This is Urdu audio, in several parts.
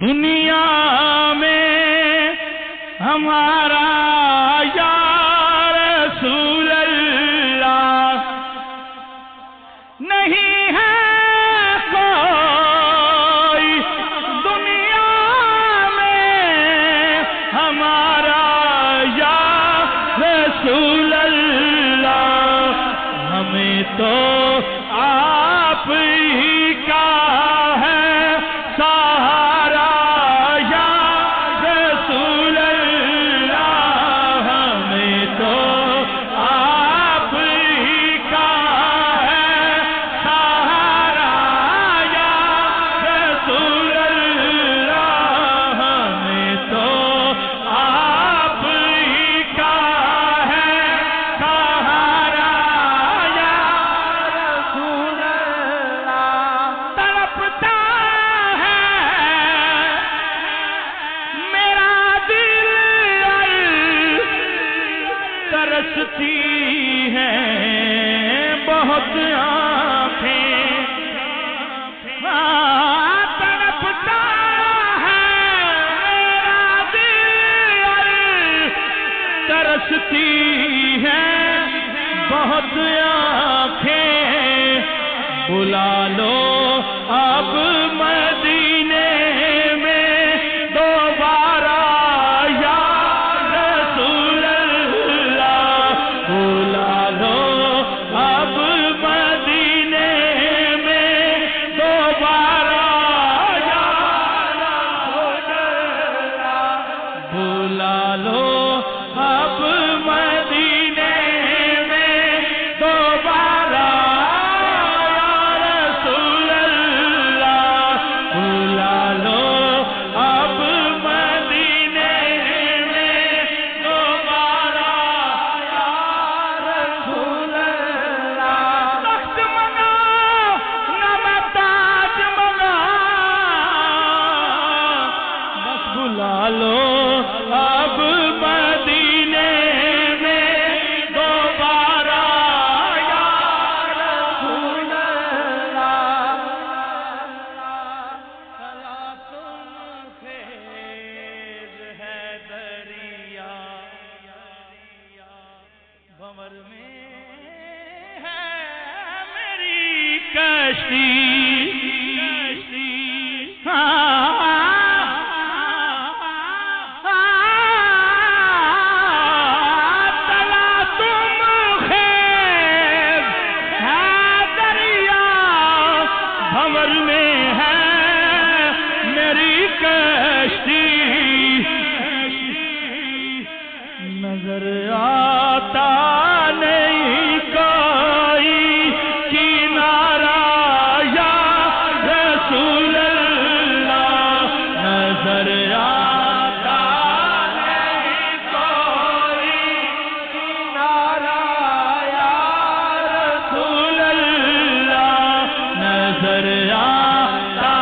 دنیا میں ہمارا یا رسول اللہ نہیں ہے کوئی، دنیا میں ہمارا یا رسول اللہ، ہمیں تو آپ ہی کا ہے سہارا یا رسول اللہ، ہمیں تو آپ ہی کا ہے سہارا یا رسول اللہ، ہمیں تو آپ ہی کا ہے سہارا یا رسول اللہ۔ تڑپتا ہے میرا دل، ترستی ہیں بہت آنکھیں، تڑپتا ہے میرا دل، ترستی ہیں بہت آنکھیں، بلا لو اب مدینے میں دوبارہ یا رسول اللہ، بلا لو اب مدینے میں دوبارہ یا رسول اللہ، بلا لو اب مدینے میں دوبارہ یا رسول اللہ، بلا لو اب مدینے میں دوبارہ یا رسول اللہ۔ تخت منگا نہ میں تاج منگا، بس بلا لو اب مدینے میں دوبارہ یا رسول اللہ۔ چلا تم خیز ہے دریا، بھنور میں ہے میری کشتی، چلا تم خیز ہے دریا، بھنور میں ہے میری کشتی، نظر آتا نہیں کوئی کنارہ یا رسول اللہ، نظر آتا نہیں کوئی کنارہ یا رسول اللہ، نظر آتا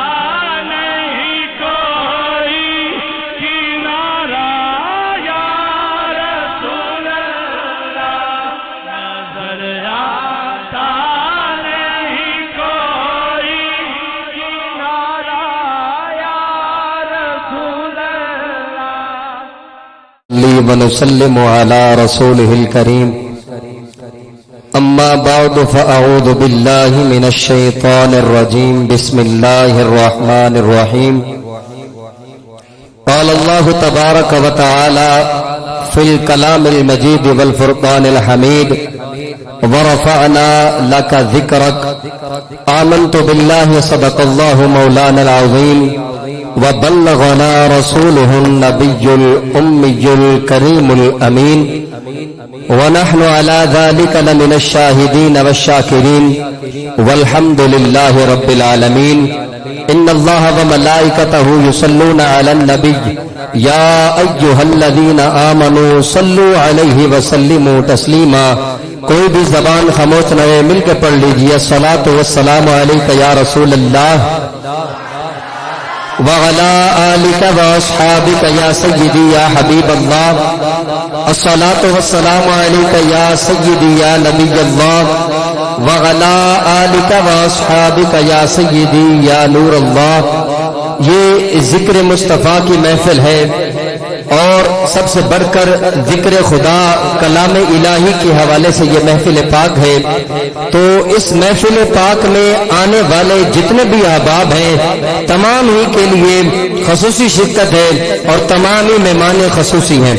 نہیں کوئی کنارہ یا رسول اللہ، نظر آتا نہیں کوئی کنارہ یا رسول اللہ۔ ونسلم على رسوله الكريم أما بعد فأعوذ بالله من الشيطان الرجيم بسم الله الرحمن الرحيم قال الله تبارك وتعالى في الكلام المجيد والفرقان الحميد ورفعنا لك ذكرك آمنت بالله صدق الله مولانا العظيم وبلغنا رسوله النبي الأمي الكريم الأمين ونحن على ذلك لمن الشاهدين والشاكرين والحمد لله رب العالمين إن الله وملائكته يصلون على النبي يا أيها الذين آمنوا صلوا عليه وسلموا تسليما۔ کوئی بھی زبان خاموش نہ رہے، مل کے پڑھ لیجئے الصلاۃ والسلام علیک یا رسول اللہ وعلى آلك وأصحابك يا سيدي يا حبيب الله، الصلاة والسلام عليك يا سيدي يا نبي الله، وعلى آلك وأصحابك يا سيدي يا نور الله، یہ ذکر مصطفیٰ کی محفل ہے اور سب سے بڑھ کر ذکر خدا کلام الہی کے حوالے سے یہ محفل پاک ہے، تو اس محفل پاک میں آنے والے جتنے بھی احباب ہیں تمام ہی کے لیے خصوصی شرکت ہے اور تمام ہی مہمان خصوصی ہیں۔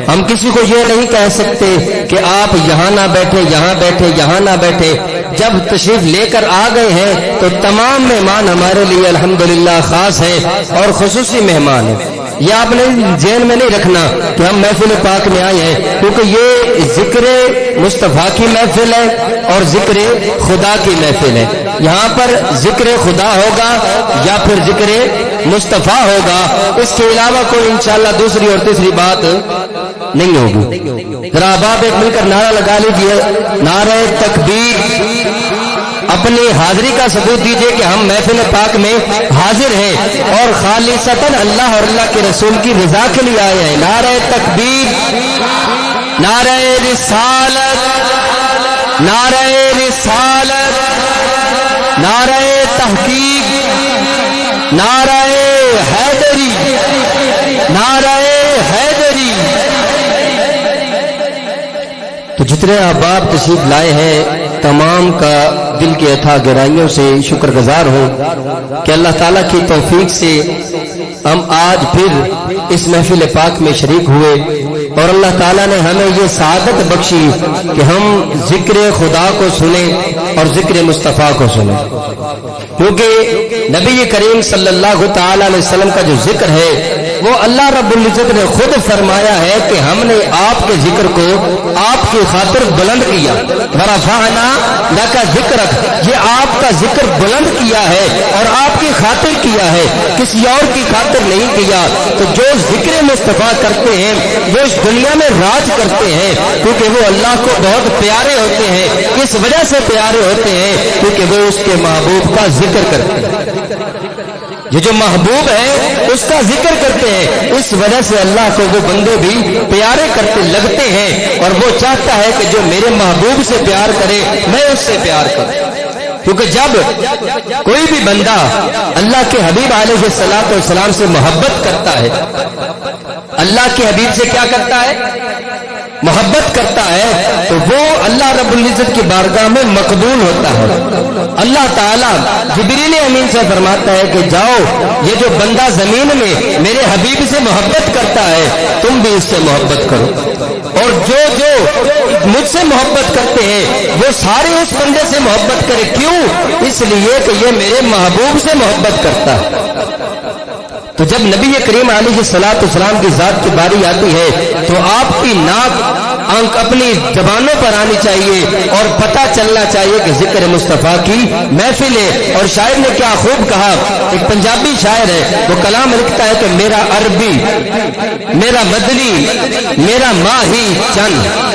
ہم کسی کو یہ نہیں کہہ سکتے کہ آپ یہاں نہ بیٹھے، یہاں بیٹھے، یہاں نہ بیٹھے۔ جب تشریف لے کر آ گئے ہیں تو تمام مہمان ہمارے لیے الحمدللہ خاص ہیں اور خصوصی مہمان ہیں۔ یہ آپ نے ذہن میں نہیں رکھنا کہ ہم محفل پاک میں آئے ہیں، کیونکہ یہ ذکر مصطفیٰ کی محفل ہے اور ذکر خدا کی محفل ہے۔ یہاں پر ذکر خدا ہوگا یا پھر ذکر مصطفیٰ ہوگا، اس کے علاوہ کوئی انشاءاللہ دوسری اور تیسری بات نہیں ہوگی۔ ذرا آپ ایک مل کر نعرہ لگا لیجیے، نعرہ تکبیر۔ اپنی حاضری کا ثبوت دیجئے کہ ہم محفل پاک میں حاضر ہیں اور خالصتاً اللہ اور اللہ کے رسول کی رضا کے لیے آئے ہیں۔ نعرہ تکبیر، نعرہ رسالت، نعرہ رسالت، نعرہ تحقیق، نعرہ حیدری، نعرہ حیدری۔ تو جتنے احباب تشریف لائے ہیں تمام کا دل کی اتھا گہرائیوں سے شکر گزار ہوں کہ اللہ تعالیٰ کی توفیق سے ہم آج پھر اس محفل پاک میں شریک ہوئے اور اللہ تعالیٰ نے ہمیں یہ سعادت بخشی کہ ہم ذکر خدا کو سنیں اور ذکر مصطفیٰ کو سنیں، کیونکہ نبی کریم صلی اللہ تعالیٰ علیہ وسلم کا جو ذکر ہے وہ اللہ رب العزت نے خود فرمایا ہے کہ ہم نے آپ کے ذکر کو آپ کی خاطر بلند کیا۔ ورفعنا لک ذکرک، یہ آپ کا ذکر بلند کیا ہے اور آپ کی خاطر کیا ہے، کسی اور کی خاطر نہیں کیا۔ تو جو ذکر مصطفیٰ کرتے ہیں وہ اس دنیا میں راج کرتے ہیں، کیونکہ وہ اللہ کو بہت پیارے ہوتے ہیں۔ اس وجہ سے پیارے ہوتے ہیں کیونکہ وہ اس کے محبوب کا ذکر کرتے ہیں۔ یہ جو محبوب ہے اس کا ذکر کرتے ہیں، اس وجہ سے اللہ کو وہ بندے بھی پیارے کرتے لگتے ہیں اور وہ چاہتا ہے کہ جو میرے محبوب سے پیار کرے میں اس سے پیار کروں۔ کیونکہ جب کوئی بھی بندہ اللہ کے حبیب علیہ الصلوۃ والسلام سے محبت کرتا ہے، اللہ کے حبیب سے کیا کرتا ہے؟ محبت کرتا ہے، تو وہ اللہ رب العزت کی بارگاہ میں مقبول ہوتا ہے۔ اللہ تعالیٰ جبریل امین سے فرماتا ہے کہ جاؤ، یہ جو بندہ زمین میں میرے حبیب سے محبت کرتا ہے تم بھی اس سے محبت کرو، اور جو مجھ سے محبت کرتے ہیں وہ سارے اس بندے سے محبت کرے۔ کیوں؟ اس لیے کہ یہ میرے محبوب سے محبت کرتا ہے۔ تو جب نبی کریم علیہ الصلوۃ والسلام کی ذات کی باری آتی ہے تو آپ کی ناک آنکھ اپنی زبانوں پر آنی چاہیے اور پتہ چلنا چاہیے کہ ذکر مصطفیٰ کی محفل ہے۔ اور شاعر نے کیا خوب کہا، ایک پنجابی شاعر ہے، وہ کلام لکھتا ہے کہ میرا عربی، میرا مدنی، میرا ماہی چند،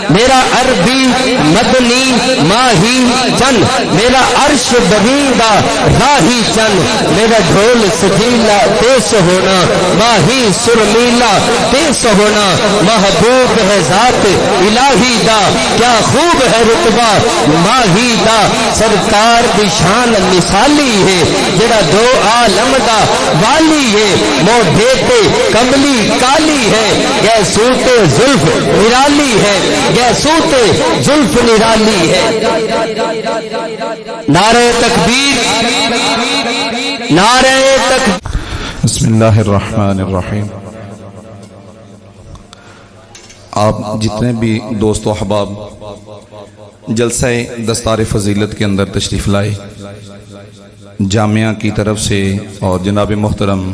میرا عربی مدنی ماہی چند، میرا عرش بریدہ راہی چند، میرا ڈھول سجیلا تیس ہونا، ماہی سرمیلا تیس ہونا، محبوب ہے ذات الہی دا، کیا خوب ہے رتبہ ماہی دا، سرکار دی شان مثالی ہے، جڑا دو عالم دا والی ہے، موڈھے تے کملی کالی ہے، گیسوٹ زلف نرالی ہے، گیسوٹ زلف نرالی ہے۔ نعرہ تکبیر، نعرہ تکبیر۔ بسم اللہ الرحمن الرحیم۔ آپ جتنے بھی دوست و احباب جلسہ دستار فضیلت کے اندر تشریف لائے، جامعہ کی طرف سے اور جناب محترم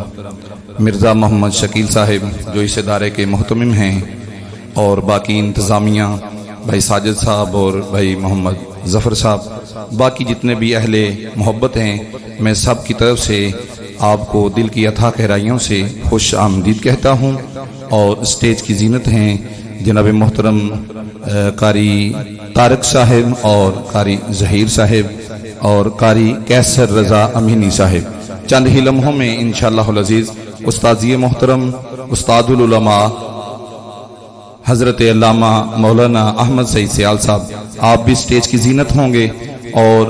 مرزا محمد شکیل صاحب جو اس ادارے کے محتمم ہیں، اور باقی انتظامیہ بھائی ساجد صاحب اور بھائی محمد ظفر صاحب، باقی جتنے بھی اہل محبت ہیں، میں سب کی طرف سے آپ کو دل کی اتھا گہرائیوں سے خوش آمدید کہتا ہوں۔ اور اسٹیج کی زینت ہیں جناب محترم قاری طارق صاحب اور قاری ظہیر صاحب اور قاری کیسر رضا امینی صاحب۔ چند ہی لمحوں میں انشاءاللہ العزیز استاذی محترم استاد العلماء حضرت علامہ مولانا احمد سعید سیال صاحب آپ بھی اسٹیج کی زینت ہوں گے، اور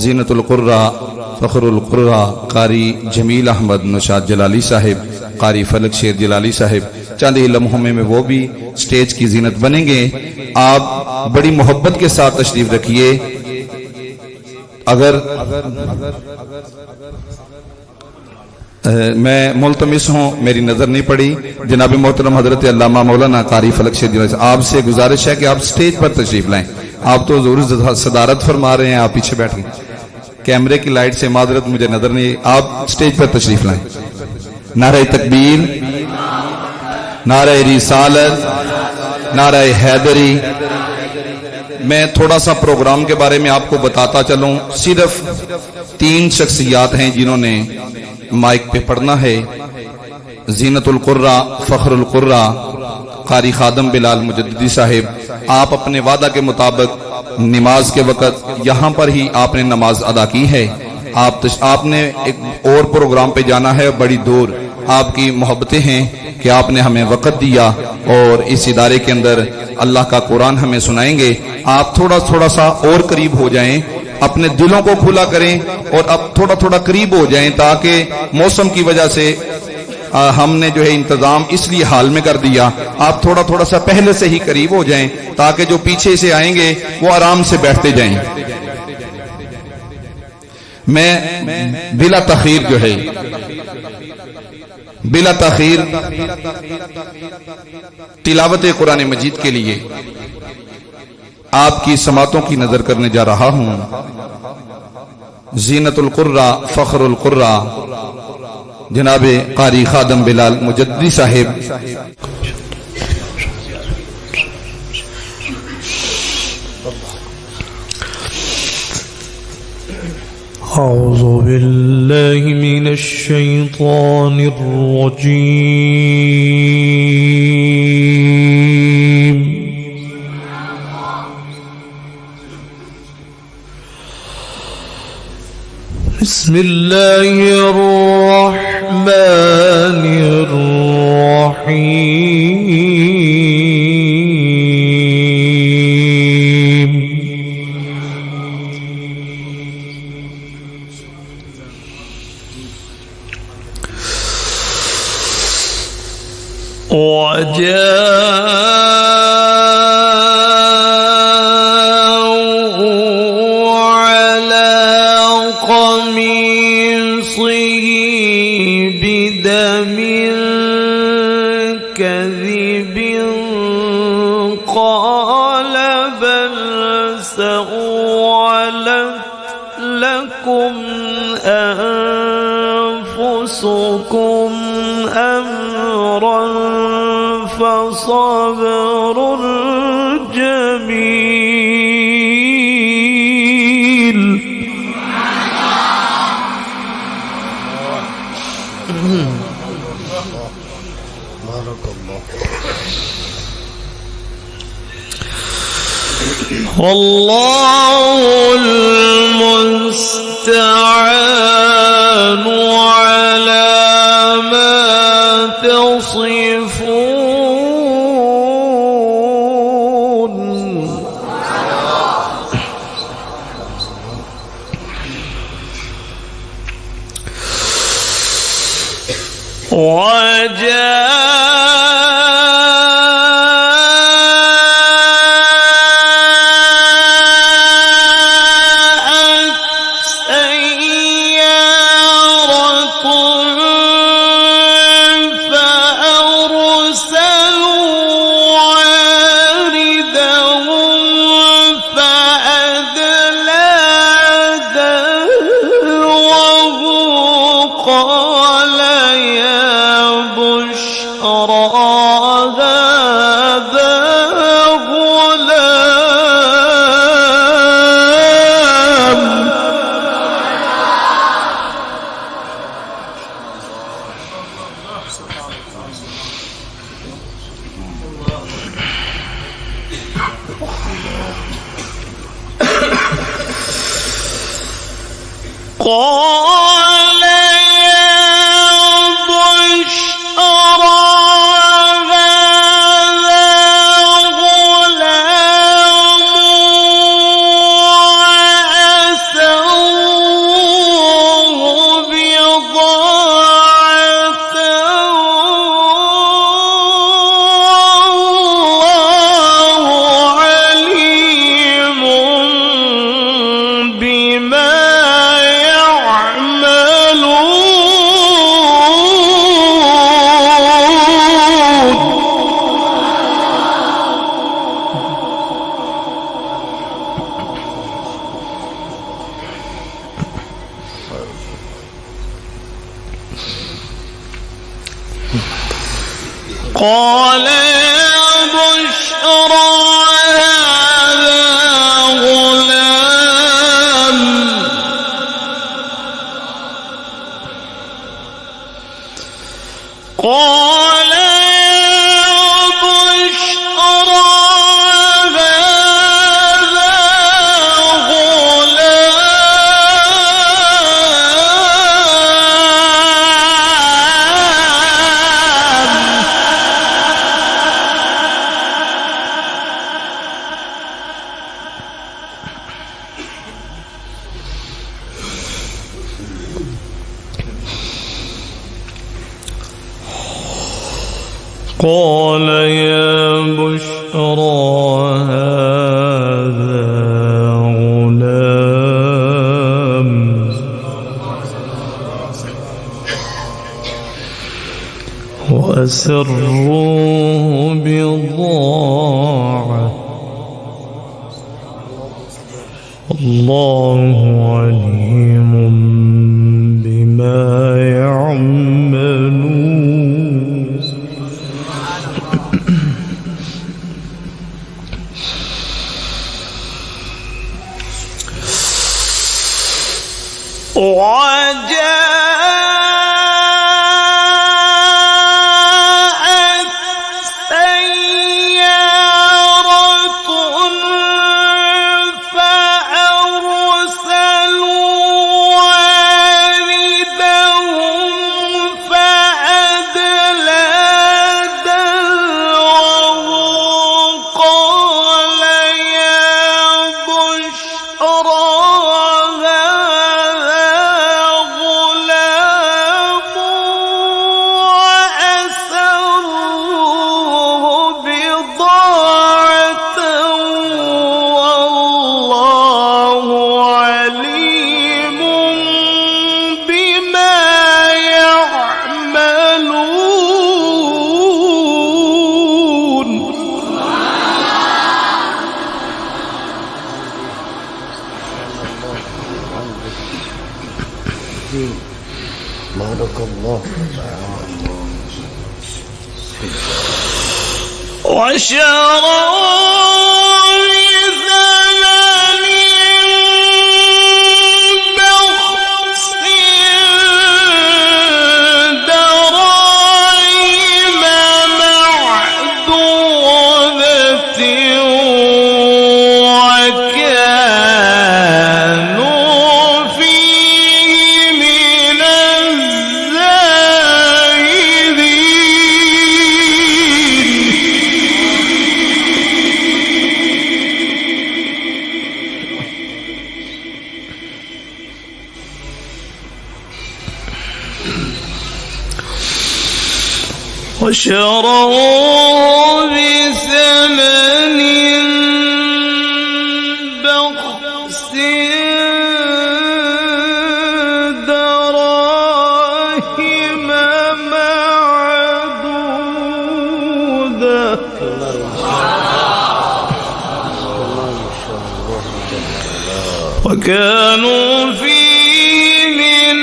زینت القرہ فخر القرہ قاری جمیل احمد نشاد جلالی صاحب، قاری فلک شیر جلالی صاحب چند ہی لمحوں میں وہ بھی سٹیج کی زینت بنیں گے۔ آپ بڑی محبت کے ساتھ تشریف رکھیے۔ اگر میں ملتمس ہوں، میری نظر نہیں پڑی، جناب محترم حضرت علامہ مولانا قاری فلک شیر جلالی صاحب، آپ سے گزارش ہے کہ آپ سٹیج پر تشریف لائیں۔ آپ تو ضرور صدارت فرما رہے ہیں، آپ پیچھے بیٹھ گئے، کیمرے کی لائٹ سے معذرت مجھے نظر نہیں، آپ سٹیج پر تشریف لائیں۔ نعرہ تکبیر، نعرہ رسالت، نعرہ حیدری۔ میں تھوڑا سا پروگرام کے بارے میں آپ کو بتاتا چلوں۔ صرف 3 شخصیات ہیں جنہوں نے مائک پہ پڑھنا ہے۔ زینت القرہ، فخر القرہ، قاری خادم بلال مجددی صاحب۔ آپ اپنے وعدہ کے مطابق نماز کے وقت یہاں پر ہی آپ نے نماز ادا کی ہے۔ آپ نے ایک اور پروگرام پہ جانا ہے بڑی دور۔ آپ کی محبتیں ہیں کہ آپ نے ہمیں وقت دیا اور اس ادارے کے اندر اللہ کا قرآن ہمیں سنائیں گے۔ آپ تھوڑا سا اور قریب ہو جائیں، اپنے دلوں کو کھلا کریں اور اب تھوڑا قریب ہو جائیں، تاکہ موسم کی وجہ سے ہم نے جو ہے انتظام اس لیے حال میں کر دیا۔ آپ تھوڑا سا پہلے سے ہی قریب ہو جائیں تاکہ جو پیچھے سے آئیں گے وہ آرام سے بیٹھتے جائیں۔ میں بلا تاخیر جو ہے بلا تاخیر تلاوت قرآن مجید کے لیے آپ کی سماعتوں کی نظر کرنے جا رہا ہوں۔ زینت القرہ، فخر القرہ، جناب قاری خادم بلال مجددی صاحب۔ أعوذ بالله من الشيطان الرجيم بسم الله الرحمن الرحيم وجاءوا على قميصه بدم كذب قال بل سولت لكم أنفسكم أمرا فصبر جميل والله المستعان على ما تصفون قال يا بشرى هذا غلام وعسى الله بما يعملون قال يا بشرى هذا غلام قال يا بشرى قال يا بشرى هذا غلام وأسروا بضاعة الله عليم بما يعملون وجاءت سيارة فأرسلوا والدهم فأدلى دلوه قال يا بشرى بارك الله وشروا بثمن بخس دراهم معدودة وكانوا فيه من وشروا بثمن بخس دراهم معدودة وكانوا فيه من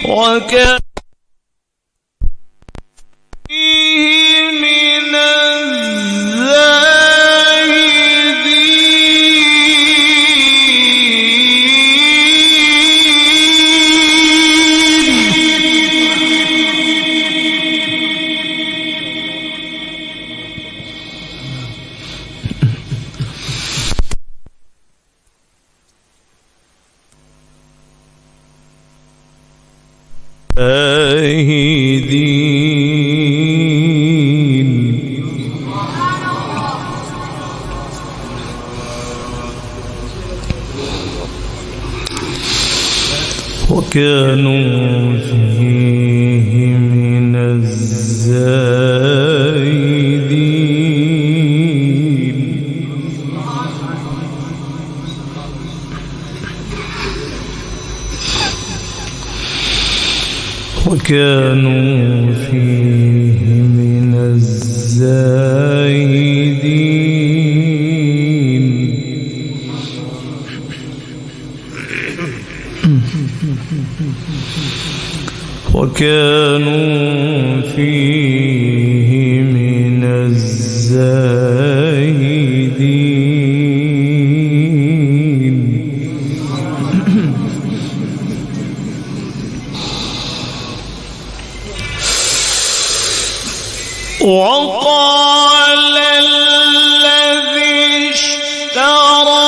وكان فيه من الزاهدين وكانوا فيه من الزاهدين الزايدين وكانوا فيه من الزاهدين وكانوا فيه من الزاهدين وقال الذي اشتراه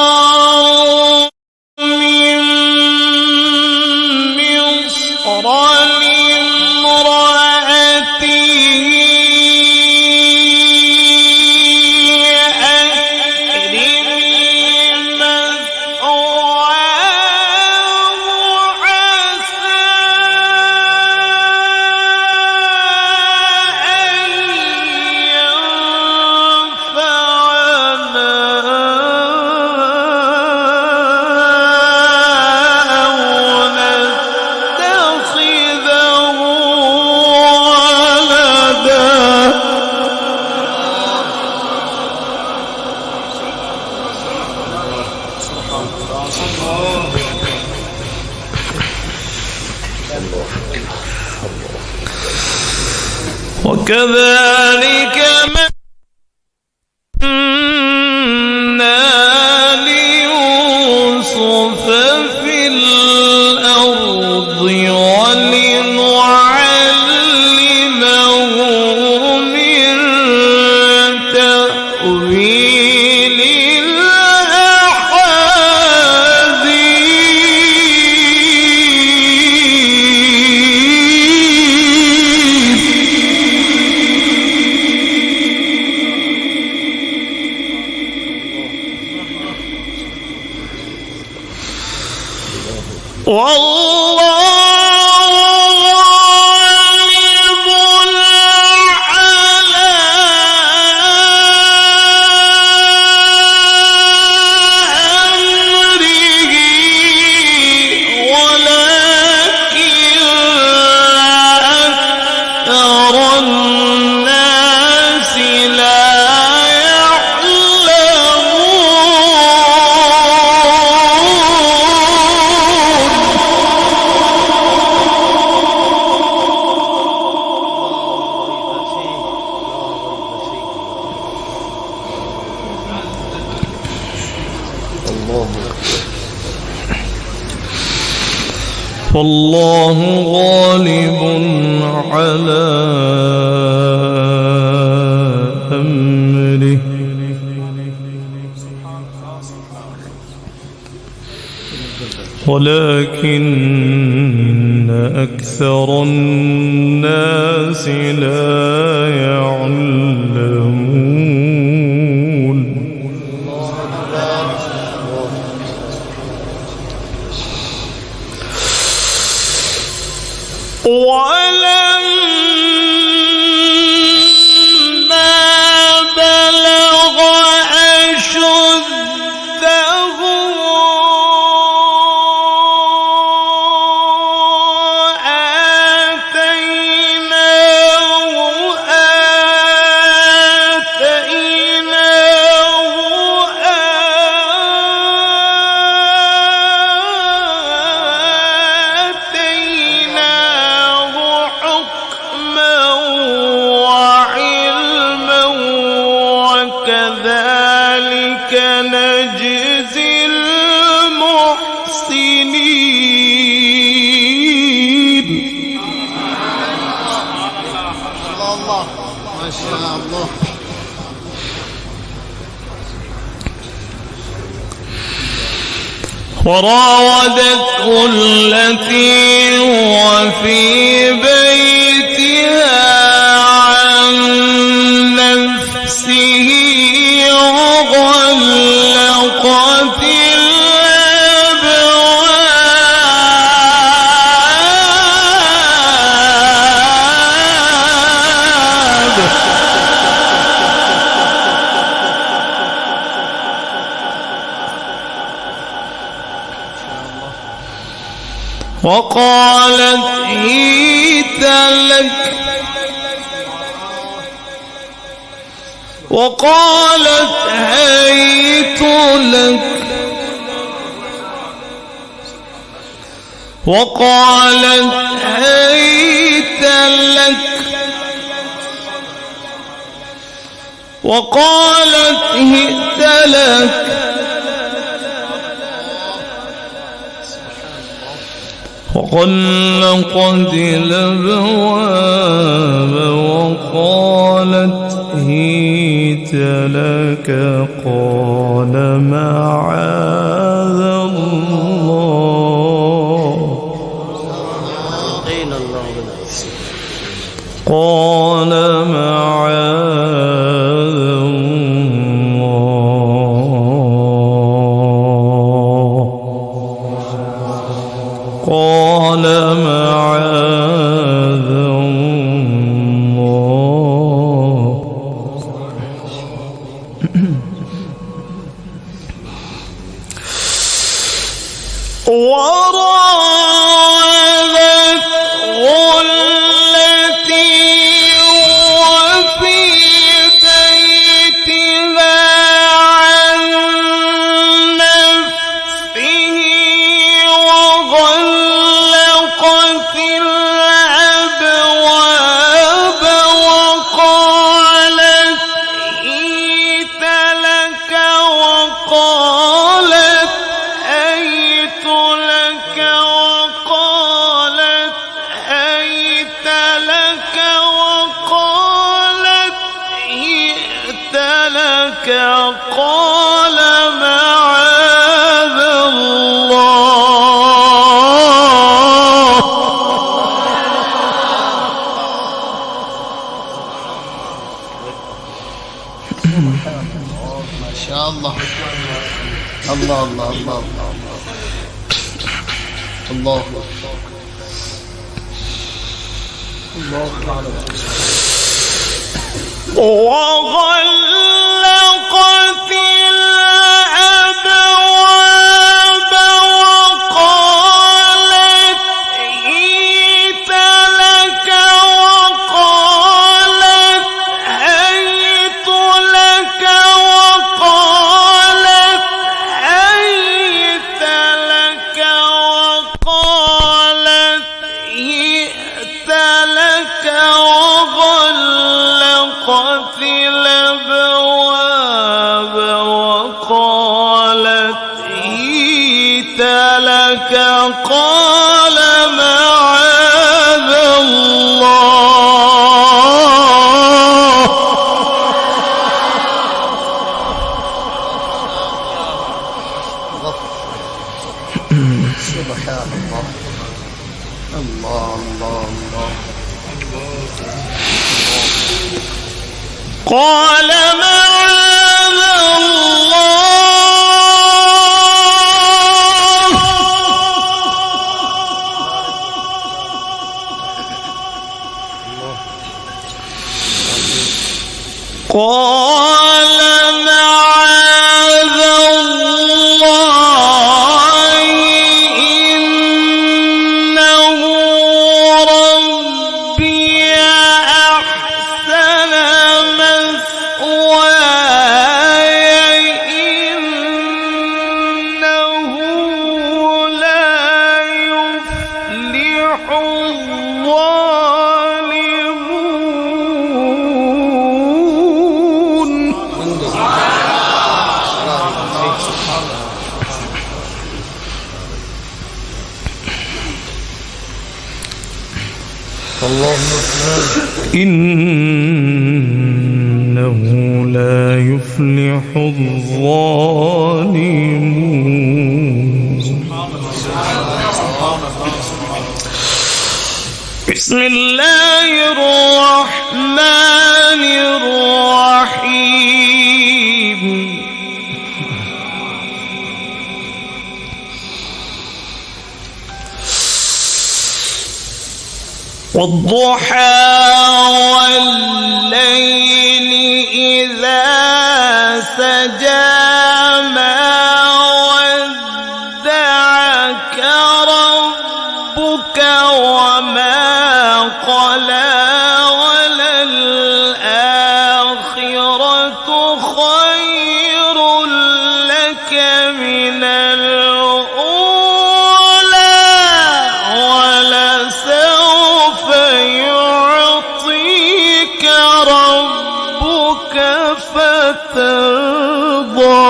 من مصر لامرأته أكرمي مثواه عسى أن ينفعنا أو نتخذه ولدا وكذلك مكنا ليوسف في الأرض ولنعلمه من تأويل والله غالب على أمره ولكن أكثر الناس لا والله غالب على أمره ولكن أكثر الناس لا يعلمون ولما بلغ أشده وكذلك نجزي المحسنين الله ما شاء الله. وراودته التي هو في بيتها عن نفسه وغلقت الأبواب وقالت هيت لك وقالت هيت لك وقالت هيت لك وقالت هئت لك وغلقت الأبواب وقالت هيت لك قال معاذ الله قال معاذ الله قال معاذ الله وراودته التي هو في بيتها عن نفسه وغلقت الأبواب وقالت هيت لك وقالت هيت لك وقالت هيت لك وقالت هئت لك قال معاذ الله ما شاء الله الله الله الله الله وغلقت الأبواب وقالت هيت لك وقالت هيت لك وقالت هيت لك وقالت هئت لك وغلقت الأبواب وقالت هيت لك قال معاذ الله سبحان الله الله الله الله قال معاذ الله قال معاذ الله إنه ربي أحسن مثواي إنه لا يفلح الظالمون إنه لا يفلح الظالمون بسم الله الرحمن الرحيم والضحى والليل إذا سجى ما ودعك ربك فترضى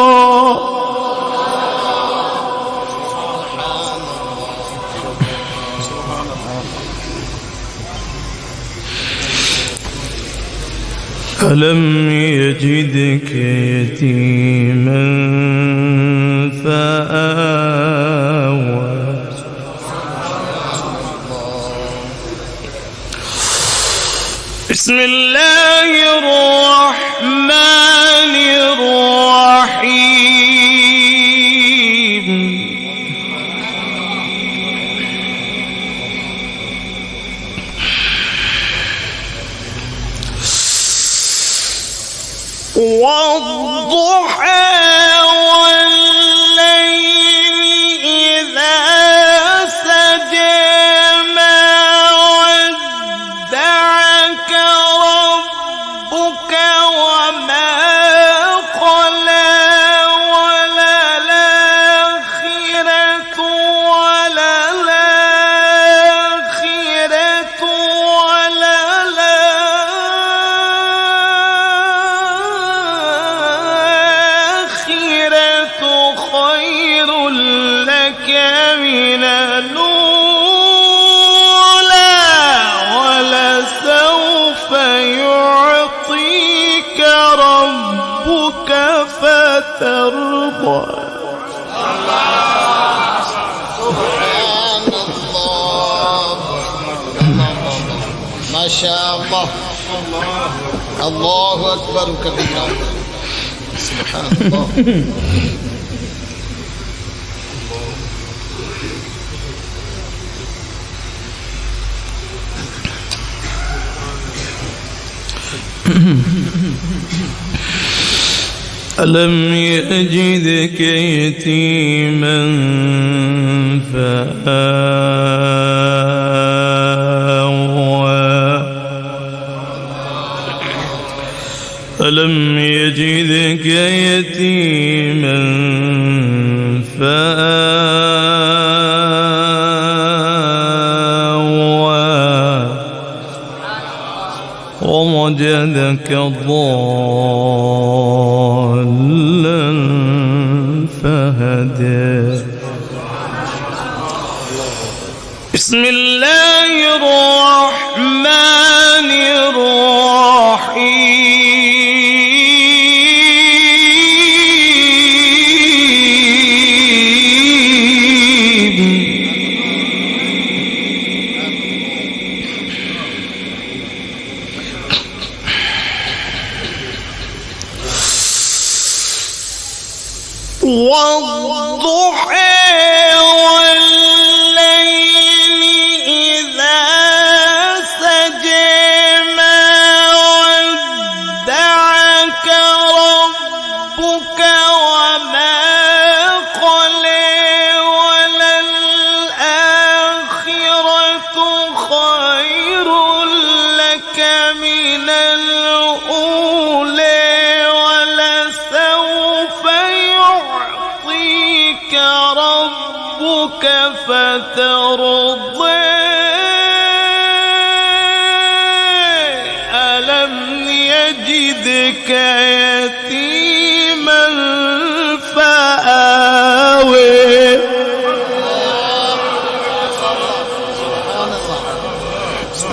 ألم يجدك يتيما فآوى بسم الله الرحمن الرحيم والضحى والليل إذا سجى ما ودعك ربك وما قلى وللآخرة خير لك من الأولى ولسوف يعطيك ربك فترضى سبحان الله. ما شاء الله. الله أكبر كبيرا. سبحان الله. ألم يجدك يتيما فآوى ألم يجدك يتيما فآوى ووجدك ضالا فهدى بسم الله الرحمن الرحيم والضحى والليل إذا سجى ما ودعك ربك وما قلى وللآخرة خير لك من الأولى ولسوف يعطيك ربك فترضى ألم يجدك يتيما فآوى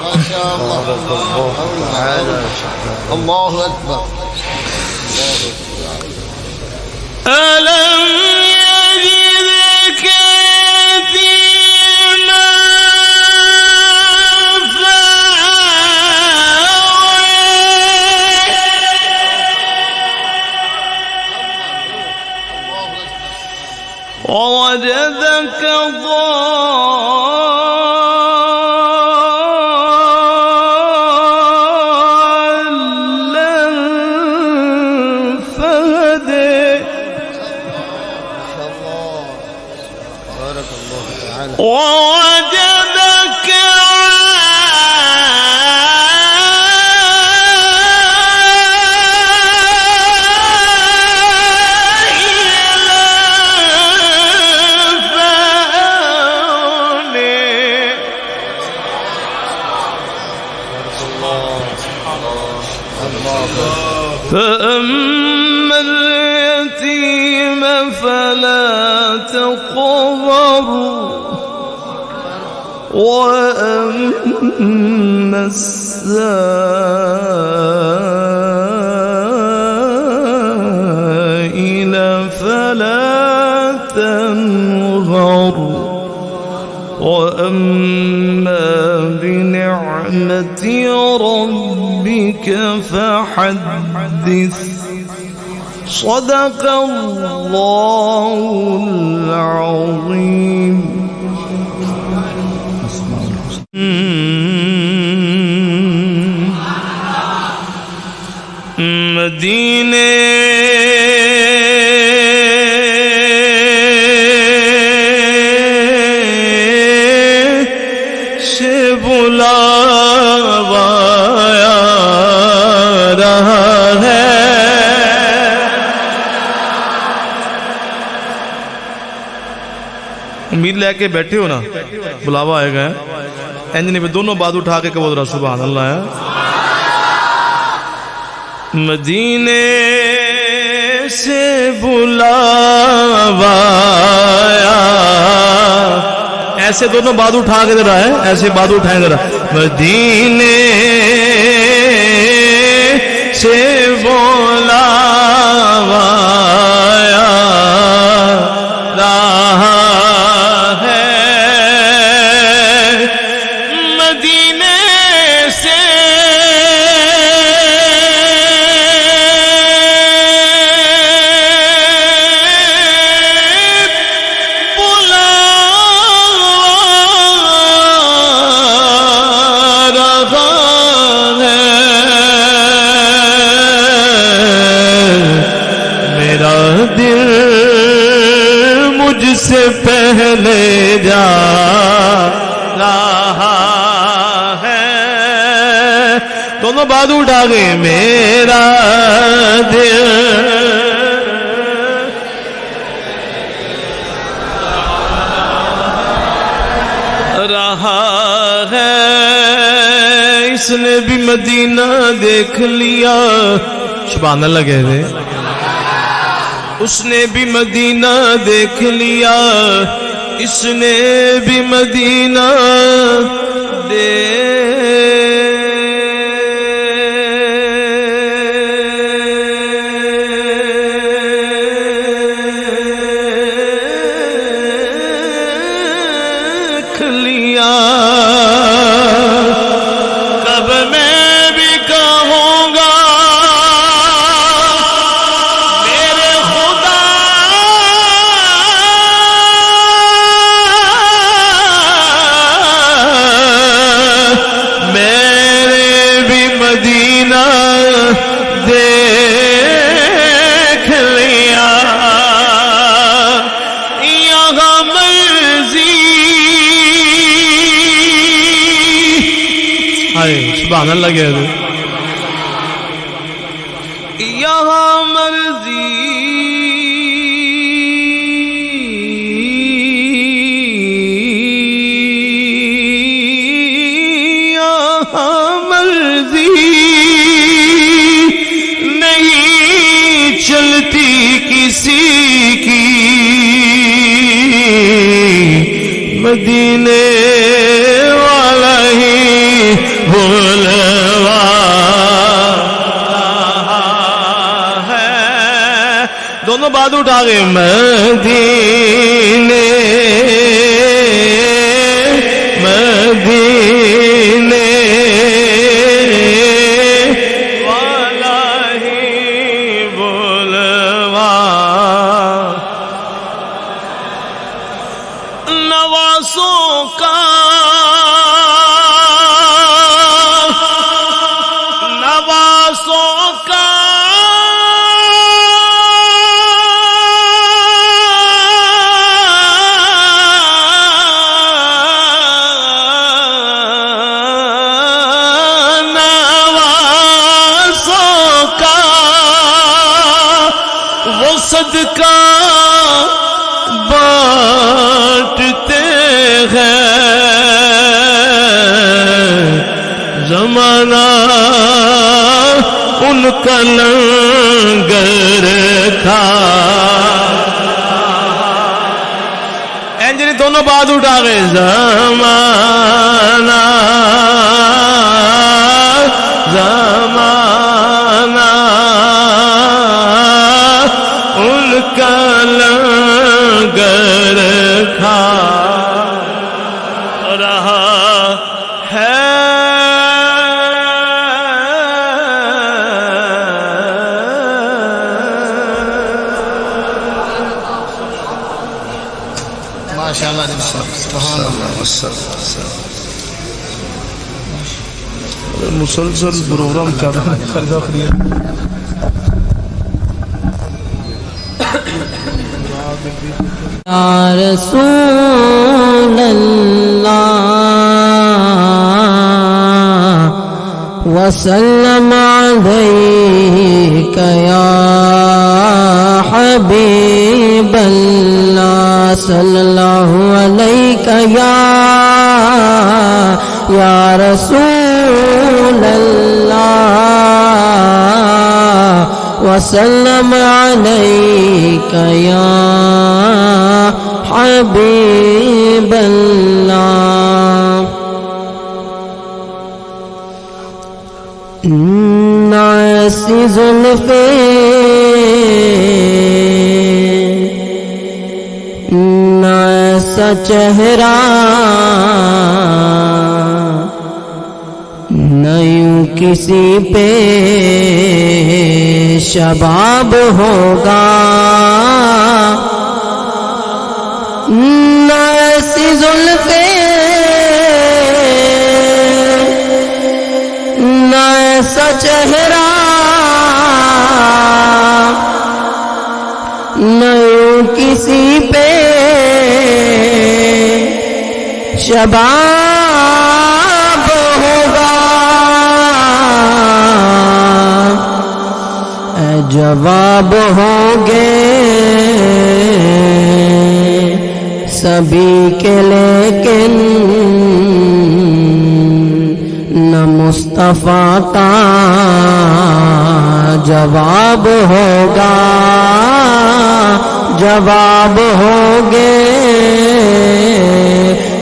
ما شاء الله. الله أكبر. ألم يجدك يتيما فآوى ووجدك ضالا فهدى بارك الله تعالى. ووجدك الله فأما اليتيم فلا تقهر وأما السائل فلا تنهر وأما بنعمة ربك فحدث صدق الله العظيم. مدینے سے بلاوا رہا ہے. امید لے کے بیٹھے ہو نا, بلاوا آئے گا. انجنی پہ دونوں بات اٹھا کے بول رہا سبحان اللہ ہے. مدینے سے بلاوا آیا, ایسے دونوں بات اٹھا کے ذرا ہے, ایسے بات اٹھائیں ذرا. مدینے سے بلاوا آیا رہا ہے. مدینے سے سے پہلے جا رہا ہے. دونوں بات اٹھا گئے. میرا دل رہا ہے. اس نے بھی مدینہ دیکھ لیا. سبحان اللہ کہہ رہے. اس نے بھی مدینہ دیکھ لیا, اس نے بھی مدینہ دیکھ لیا. کب میں بھی کہوں گا دیکھ لیا. یہاں مرضی, سبحان اللہ کہہ رہے. یہاں مرضی چلتی کسی کی. مدینے والا ہی بلوا ہے. دونوں بات اٹھا گئے. مدینے مدینے نوازوں کا صدقہ بانٹتے ہیں زمانہ ان ان کا لنگر کھا اینجنی دونوں بات اٹھا گئے زمانہ زمانہ ان کا لنگر کھا رہا ہے ماشاءاللہ سبحان اللہ مسلسل پروگرام چل رہا ہے یا رسول اللہ وسلم علیک یا حبیب اللہ صلی اللہ علیک یا رسول اللہ وسلم علیک یا حبیب اللہ ایسی زلفیں ایسا چہرہ نہ یوں کسی پہ شباب ہوگا نہ ایسی زلفیں نہ ایسا چہرہ نہ یوں کسی پہ شباب ہوگا اے جواب ہوں گے سبھی کے لیکن نہ مصطفیٰ کا جواب ہوگا جواب ہوں گے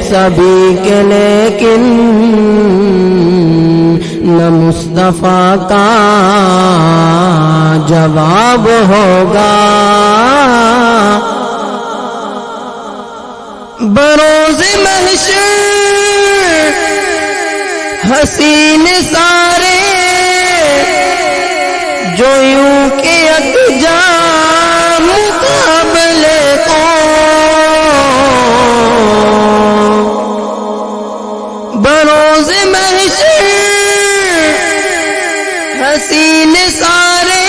سبھی کے لیکن نہ مصطفیٰ کا جواب ہوگا بروز محشر حسین سارے جو یوں کہ اکجام مقابلے کو بروز محشر حسین سارے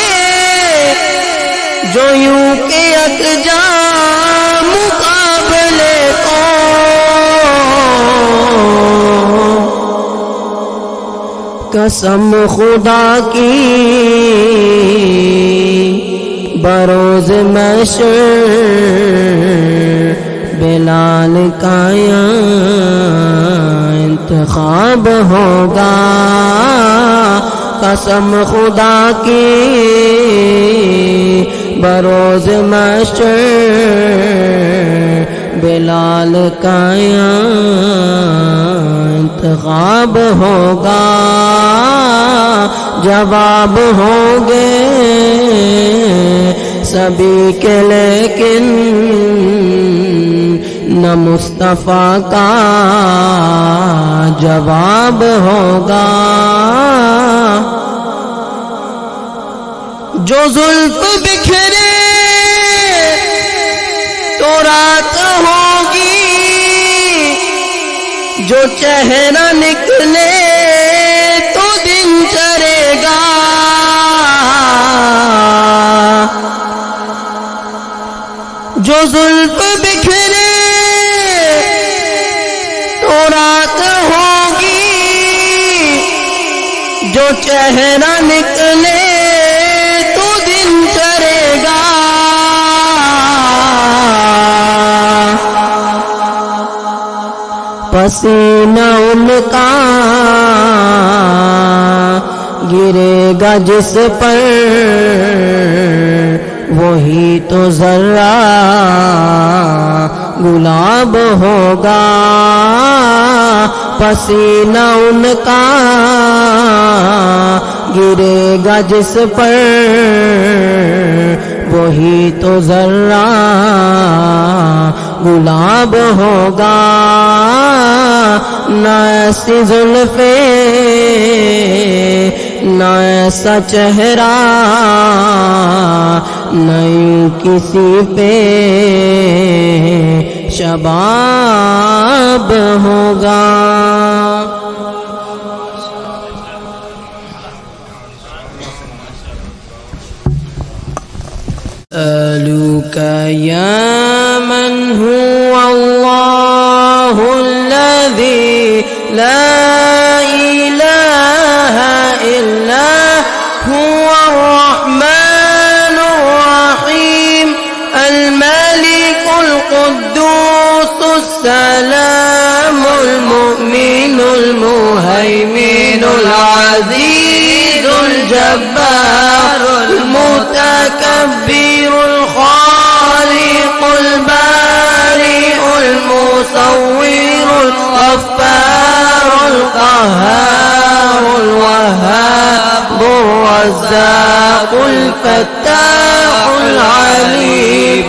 جو یوں کہ اکجام مقابلے کو قسم خدا کی بروز محشر بلال کا انتخاب ہوگا قسم خدا کی بروز محشر بلال کا انتخاب ہوگا جواب ہوں گے سبھی کے لیکن نہ مصطفیٰ کا جواب ہوگا جو زلف بکھرے تو رات ہوگی جو چہرہ نکلے تو دن چڑھے گا جو زلف بکھرے تو رات ہوگی جو چہرہ نکلے تو دن چڑھے گا پسینہ ان کا گرے گا جس پر وہی تو ذرہ گلاب ہوگا، پسینہ ان کا گرے گا جس پر وہی تو ذرہ گلاب ہوگا۔ نہ ایسی زلفیں نہ ایسا چہرہ نہ یوں کسی پہ شباب ہوگا۔ أسألك يا من هو الله الذي لا إله إلا هو الرحمن الرحيم الملك القدوس السلام المؤمن المهيمن العزيز الجبار المتكبر الخالق البارئ المصور الغفار القهار الوهاب الرزاق الفتاح العليم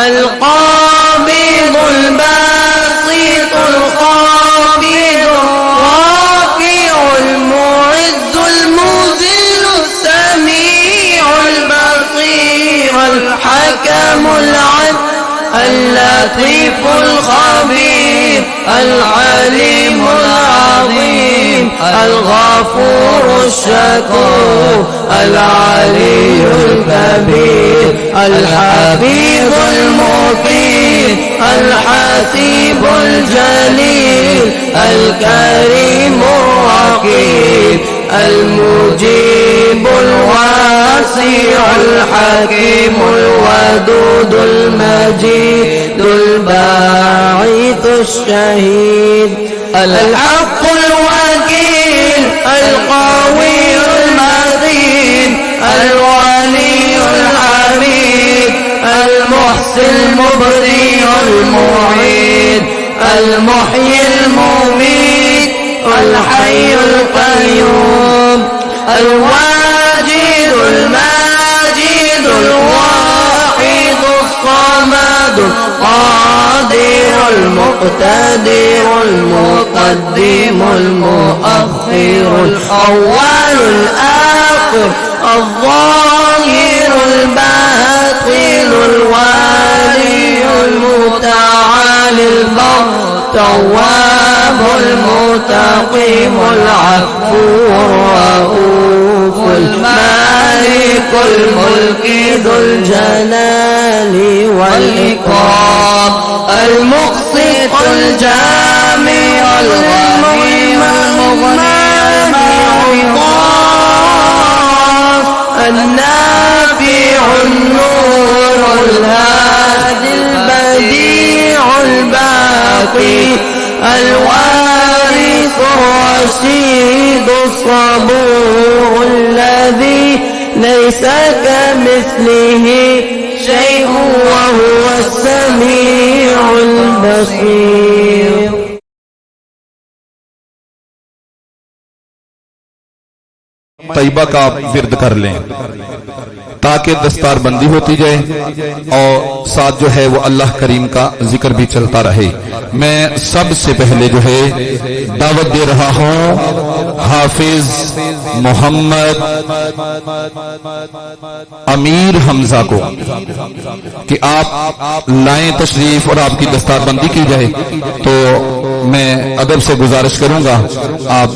القابض الباسط الخافض الرافع المعز المذل السميع البصير الحكم العدل اللطيف الخبير العليم العظيم الغفور الشكور العلي الكبير الحفيظ المقيم الحسيب الجليل الكريم الرقيب المجيب الواسع الحكيم الودود المجيد الباعث الشهيد الحق الوكيل القوي المتين الولي الحميد المحسن المبدي المعيد المحيي المميت الحي القيوم الواجد الماجد الواحد الصمد القادر المقتدر المقدم المؤخر الأول الآخر الظاهر الباطن الوالي المتعالي البر التواب المتقيم العفو الرؤوف المالك الملك ذو الجلال والإكرام المقسط الجامع الغني النافع النور الهادي البديع الباقي الوارث الرشيد الصبور الذي ليس كمثله شيء وهو السميع البصير۔ طیبہ کا آپ ورد کر لیں تاکہ دستار بندی ہوتی جائے اور ساتھ جو ہے وہ اللہ کریم کا ذکر بھی چلتا رہے۔ میں سب سے پہلے جو ہے دعوت دے رہا ہوں حافظ محمد امیر حمزہ کو کہ آپ لائیں تشریف اور آپ کی دستار بندی کی جائے۔ تو میں ادب سے گزارش کروں گا آپ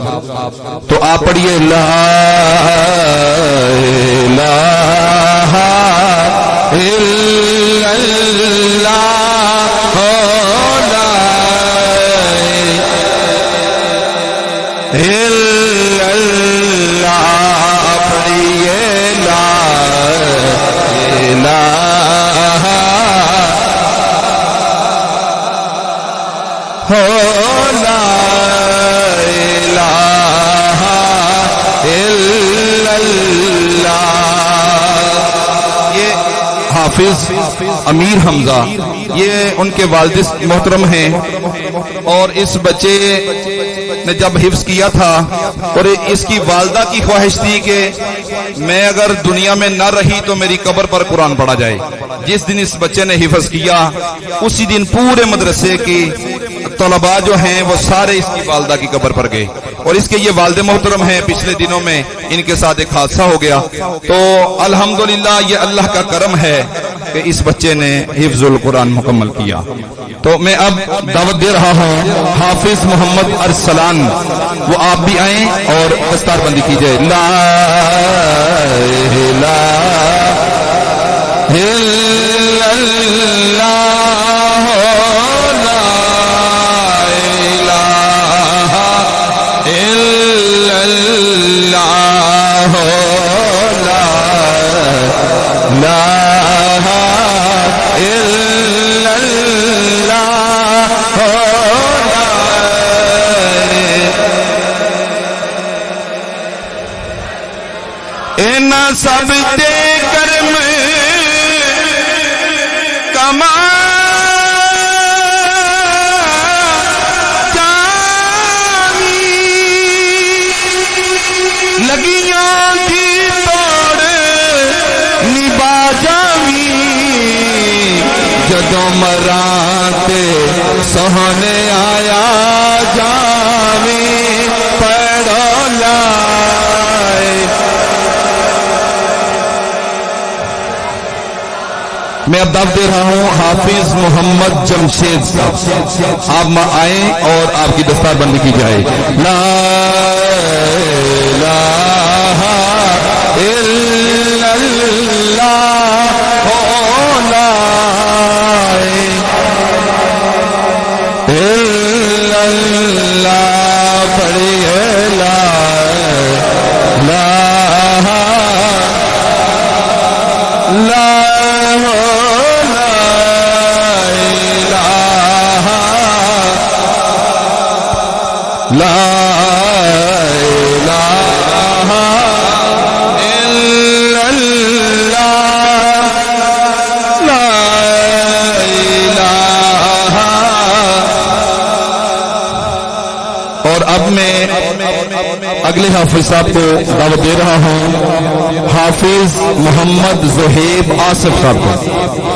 پڑھیے لا الہ الا اللہ لا الا اللہ پڑھیے لا الہ لا الہ الا اللہ حافظ امیر حمزہ، یہ ان کے والد محترم ہیں، اور اس بچے نے جب حفظ کیا تھا اور اس کی والدہ کی خواہش تھی کہ میں اگر دنیا میں نہ رہی تو میری قبر پر قرآن پڑھا جائے، جس دن اس بچے نے حفظ کیا اسی دن پورے مدرسے کی طلباء جو ہیں وہ سارے اس کی والدہ کی قبر پر گئے، اور اس کے یہ والد محترم ہیں، پچھلے دنوں میں ان کے ساتھ ایک حادثہ ہو گیا، تو الحمدللہ یہ اللہ کا کرم ہے کہ اس بچے نے حفظ القرآن مکمل کیا۔ تو میں اب دعوت دے رہا ہوں حافظ محمد ارسلان، وہ آپ بھی آئیں اور دستار بندی کیجئے۔ لا الہ الا اللہ، لا الہ الا اللہ، لا الہ الا اللہ، ان سب دے کرم کما جانی لگیاں دی توڑ نبا جاوی جدوں مراتے سہنے آیا جاوی پڑھو لائے۔ میں اب دعوت دے رہا ہوں حافظ محمد جمشید صاحب، آپ آئیں اور آپ کی دستار بندی کی جائے۔ لا الہ الا اللہ، لا الہ الا اللہ، پڑھیے لا لا لا الہ الا اللہ، لا الہ۔ اور اب میں اگلے حافظ صاحب کو دعوت دے رہا ہوں حافظ محمد زہیب آصف صاحب کو،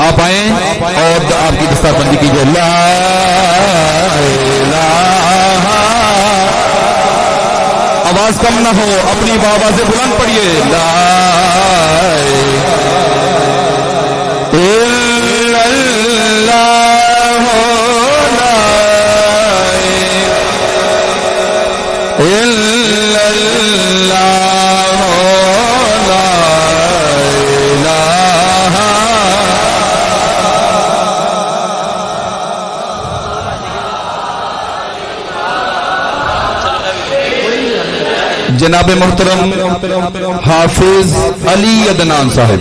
آپ آئیں اور آپ کی دستار بندی کیجیے۔ لا الہ، آواز کم نہ ہو، اپنی آوازیں بلند پڑھیے۔ لا الہ الا اللہ، لا الہ الا اللہ، لا الہ۔ جناب محترم حافظ علی عدنان صاحب،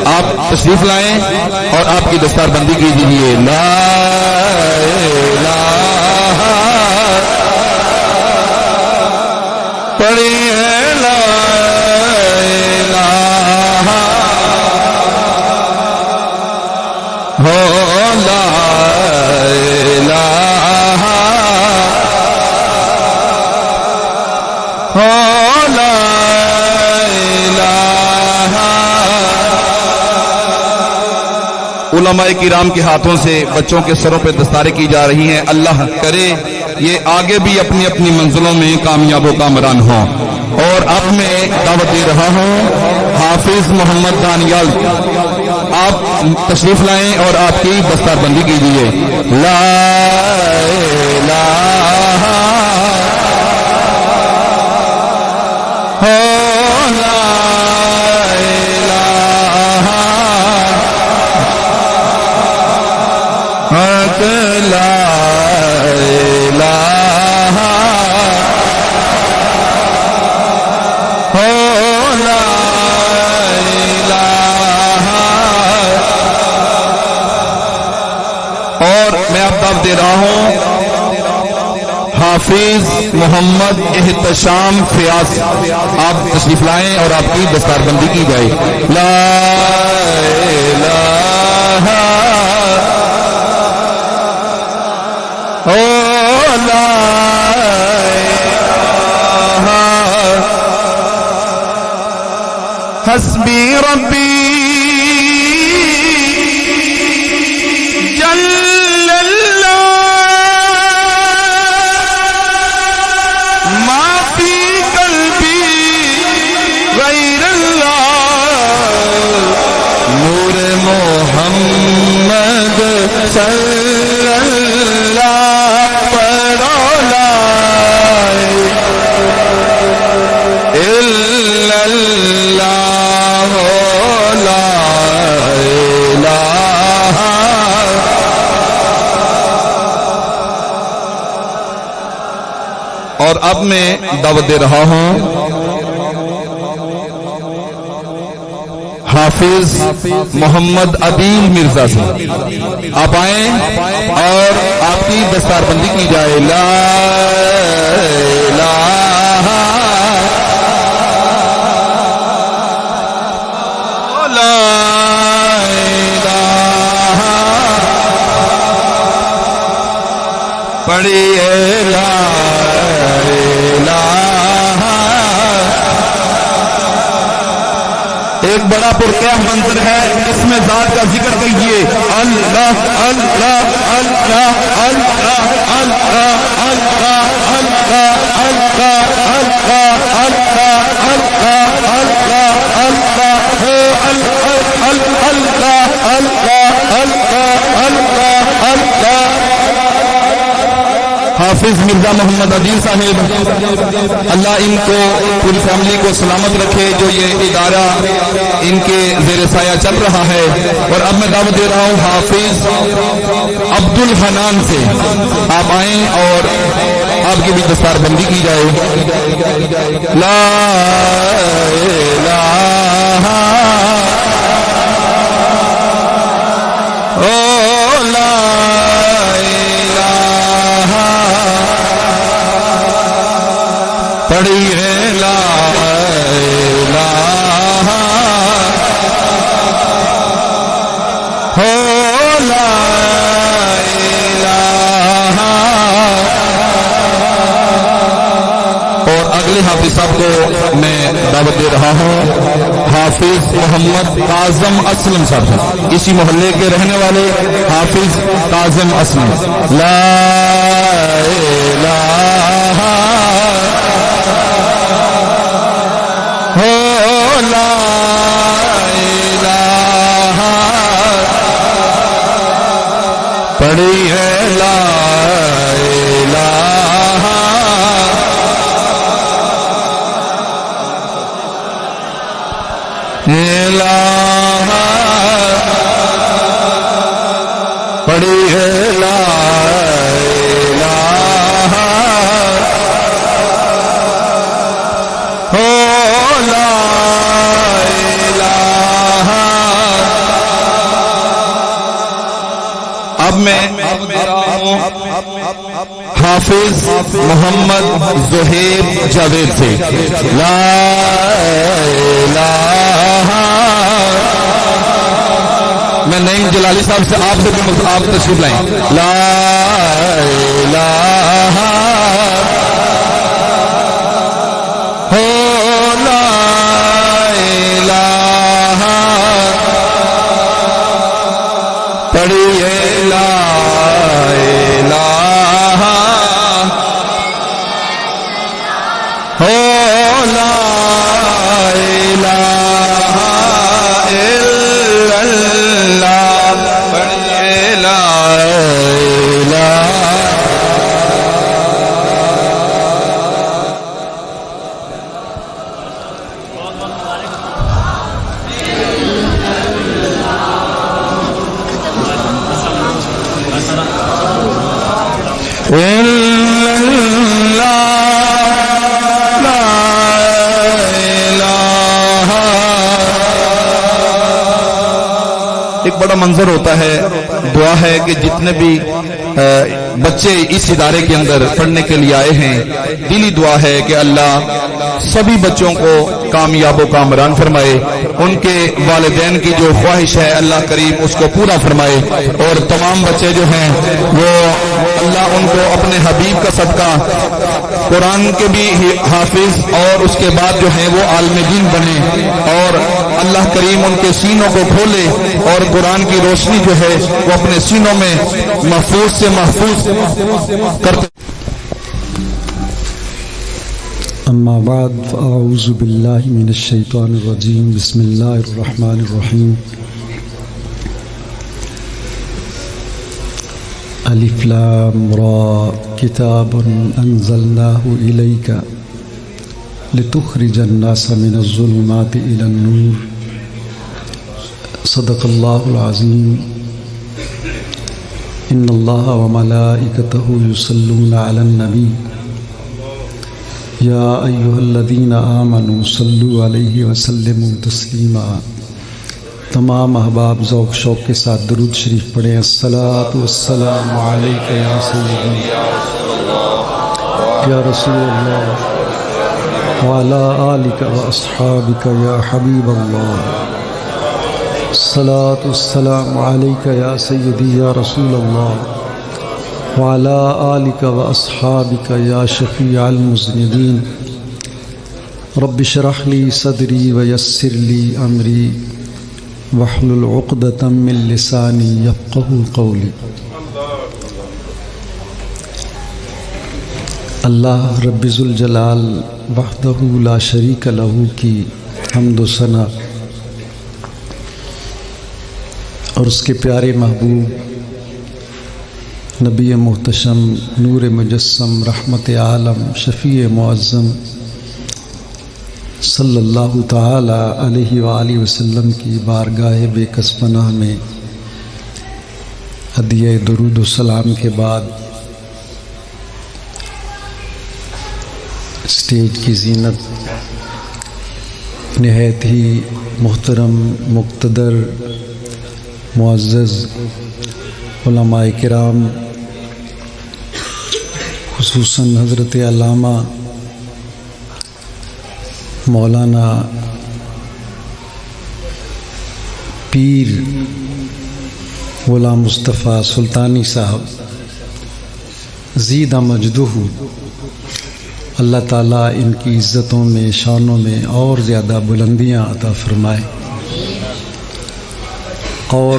آپ تشریف لائیں اور آپ کی دستار بندی کیجیے۔ لا الہ، پڑھیے لا الہ، ہو لا الہ، علماء کرام کے ہاتھوں سے بچوں کے سروں پہ دستاریں کی جا رہی ہیں۔ اللہ کرے یہ آگے بھی اپنی اپنی منزلوں میں کامیاب و کامران ہوں۔ اور اب میں دعوت دے رہا ہوں حافظ محمد دانیال، آپ تشریف لائیں اور آپ کی دستار بندی کیجیے۔ لا الہ دے رہا ہوں حافظ محمد احتشام فیاض، آپ تشریف لائیں اور آپ کی دستار بندی کی جائے۔ لا الہ اب میں دعوت دے رہا ہوں حافظ محمد عدیل مرزا سے، آپ آئیں اور آپ کی دستار بندی کی جائے۔ لا الہ لا الہ پڑھیے لا الہ۔ ایک بڑا پرکیا منظر ہے، اس میں ذات کا ذکر کیجیے۔ اللہ اللہ اللہ اللہ اللہ اللہ اللہ اللہ اللہ اللہ حافظ مرزا محمد عدیل صاحب، اللہ ان کو پوری فیملی کو سلامت رکھے، جو یہ ادارہ ان کے زیر سایہ چل رہا ہے۔ اور اب میں دعوت دے رہا ہوں حافظ عبد الحنان سے، آپ آئیں اور آپ کی بھی دستار بندی کی جائے۔ لا الہ پڑھیے لا الہ ہو لا الہ۔ اور اگلے حافظ صاحب کو میں دعوت دے رہا ہوں حافظ محمد کاظم اسلم صاحب، اسی محلے کے رہنے والے حافظ کاظم اسلم۔ لا الہ لا الہ پڑھیے لا الہ الہ پڑھیے لا الہ ہو لا الہ۔ اب میں حافظ محمد زہیر جاوید سے، لا الہ۔ میں نعیم جلالی صاحب سے آپ سے بھی آپ تشریف لائیں۔ لا الہ ہو لا الہ پڑھیے لا الہ ہو لا الہ الا اللہ پڑھیے لا الہ۔ ایک بڑا منظر ہوتا ہے، دعا ہے کہ جتنے بھی بچے اس ادارے کے اندر پڑھنے کے لیے آئے ہیں، دلی دعا ہے کہ اللہ سبھی بچوں کو کامیاب و کامران فرمائے، ان کے والدین کی جو خواہش ہے اللہ کریم اس کو پورا فرمائے، اور تمام بچے جو ہیں وہ اللہ ان کو اپنے حبیب کا صدقہ قرآن کے بھی حافظ اور اس کے بعد جو ہیں وہ عالم دین بنے، اور اللہ کریم ان کے سینوں کو کھولے اور قرآن کی روشنی جو ہے وہ اپنے سینوں میں محفوظ سے محفوظ کرتے۔ اما بعد فاعوذ باللہ من الشیطان الرجیم، بسم اللہ الرحمن الرحیم۔ الف لام را کتاب انزلناه الیک لتخرج الناس من الظلمات الى النور، صدق اللہ العظیم۔ ان اللہ وملائکتہ یصلون علی النبی یا ایھا الذین آمنوا صلوا علیہ وسلموا تسلیما۔ تمام احباب ذوق شوق کے ساتھ درود شریف پڑھیں۔ الصلاۃ والسلام علیک یا سیدی یا رسول اللہ وعلی آلک واصحابک یا حبیب اللہ۔ الصلاۃ والسلام علیک یا سیدی یا رسول اللہ وعلی آلک واصحابک یا شفیع المذنبین۔ رب اشرح لی صدری ویسر لی امری واحلل عقدۃ من لسانی یفقہوا قولی۔ اللہ رب ذوالجلال وحدہ لا شریک لہ کی حمد و ثنا اور اس کے پیارے محبوب نبی محتشم نور مجسم رحمت عالم شفیع معظم صلی اللہ تعالی علیہ وآلہ وسلم کی بارگاہ بے کس پناہ میں ہدیہ درود و سلام کے بعد اسٹیج کی زینت نہایت ہی محترم مقتدر معزز علماء کرام خصوصاً حضرت علامہ مولانا پیر غلام مصطفیٰ سلطانی صاحب زیدہ مجدہ، اللہ تعالیٰ ان کی عزتوں میں شانوں میں اور زیادہ بلندیاں عطا فرمائے، اور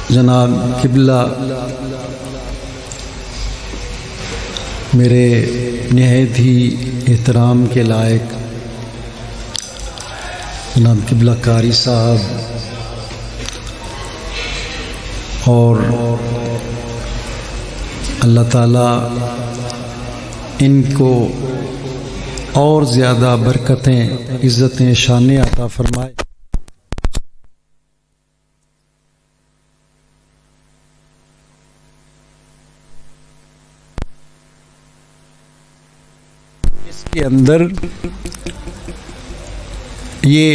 جناب قبلہ میرے نہایت ہی احترام کے لائق جناب قبلہ قاری صاحب اور اللہ تعالیٰ ان کو اور زیادہ برکتیں عزتیں شانیں عطا فرمائے۔ اس کے اندر یہ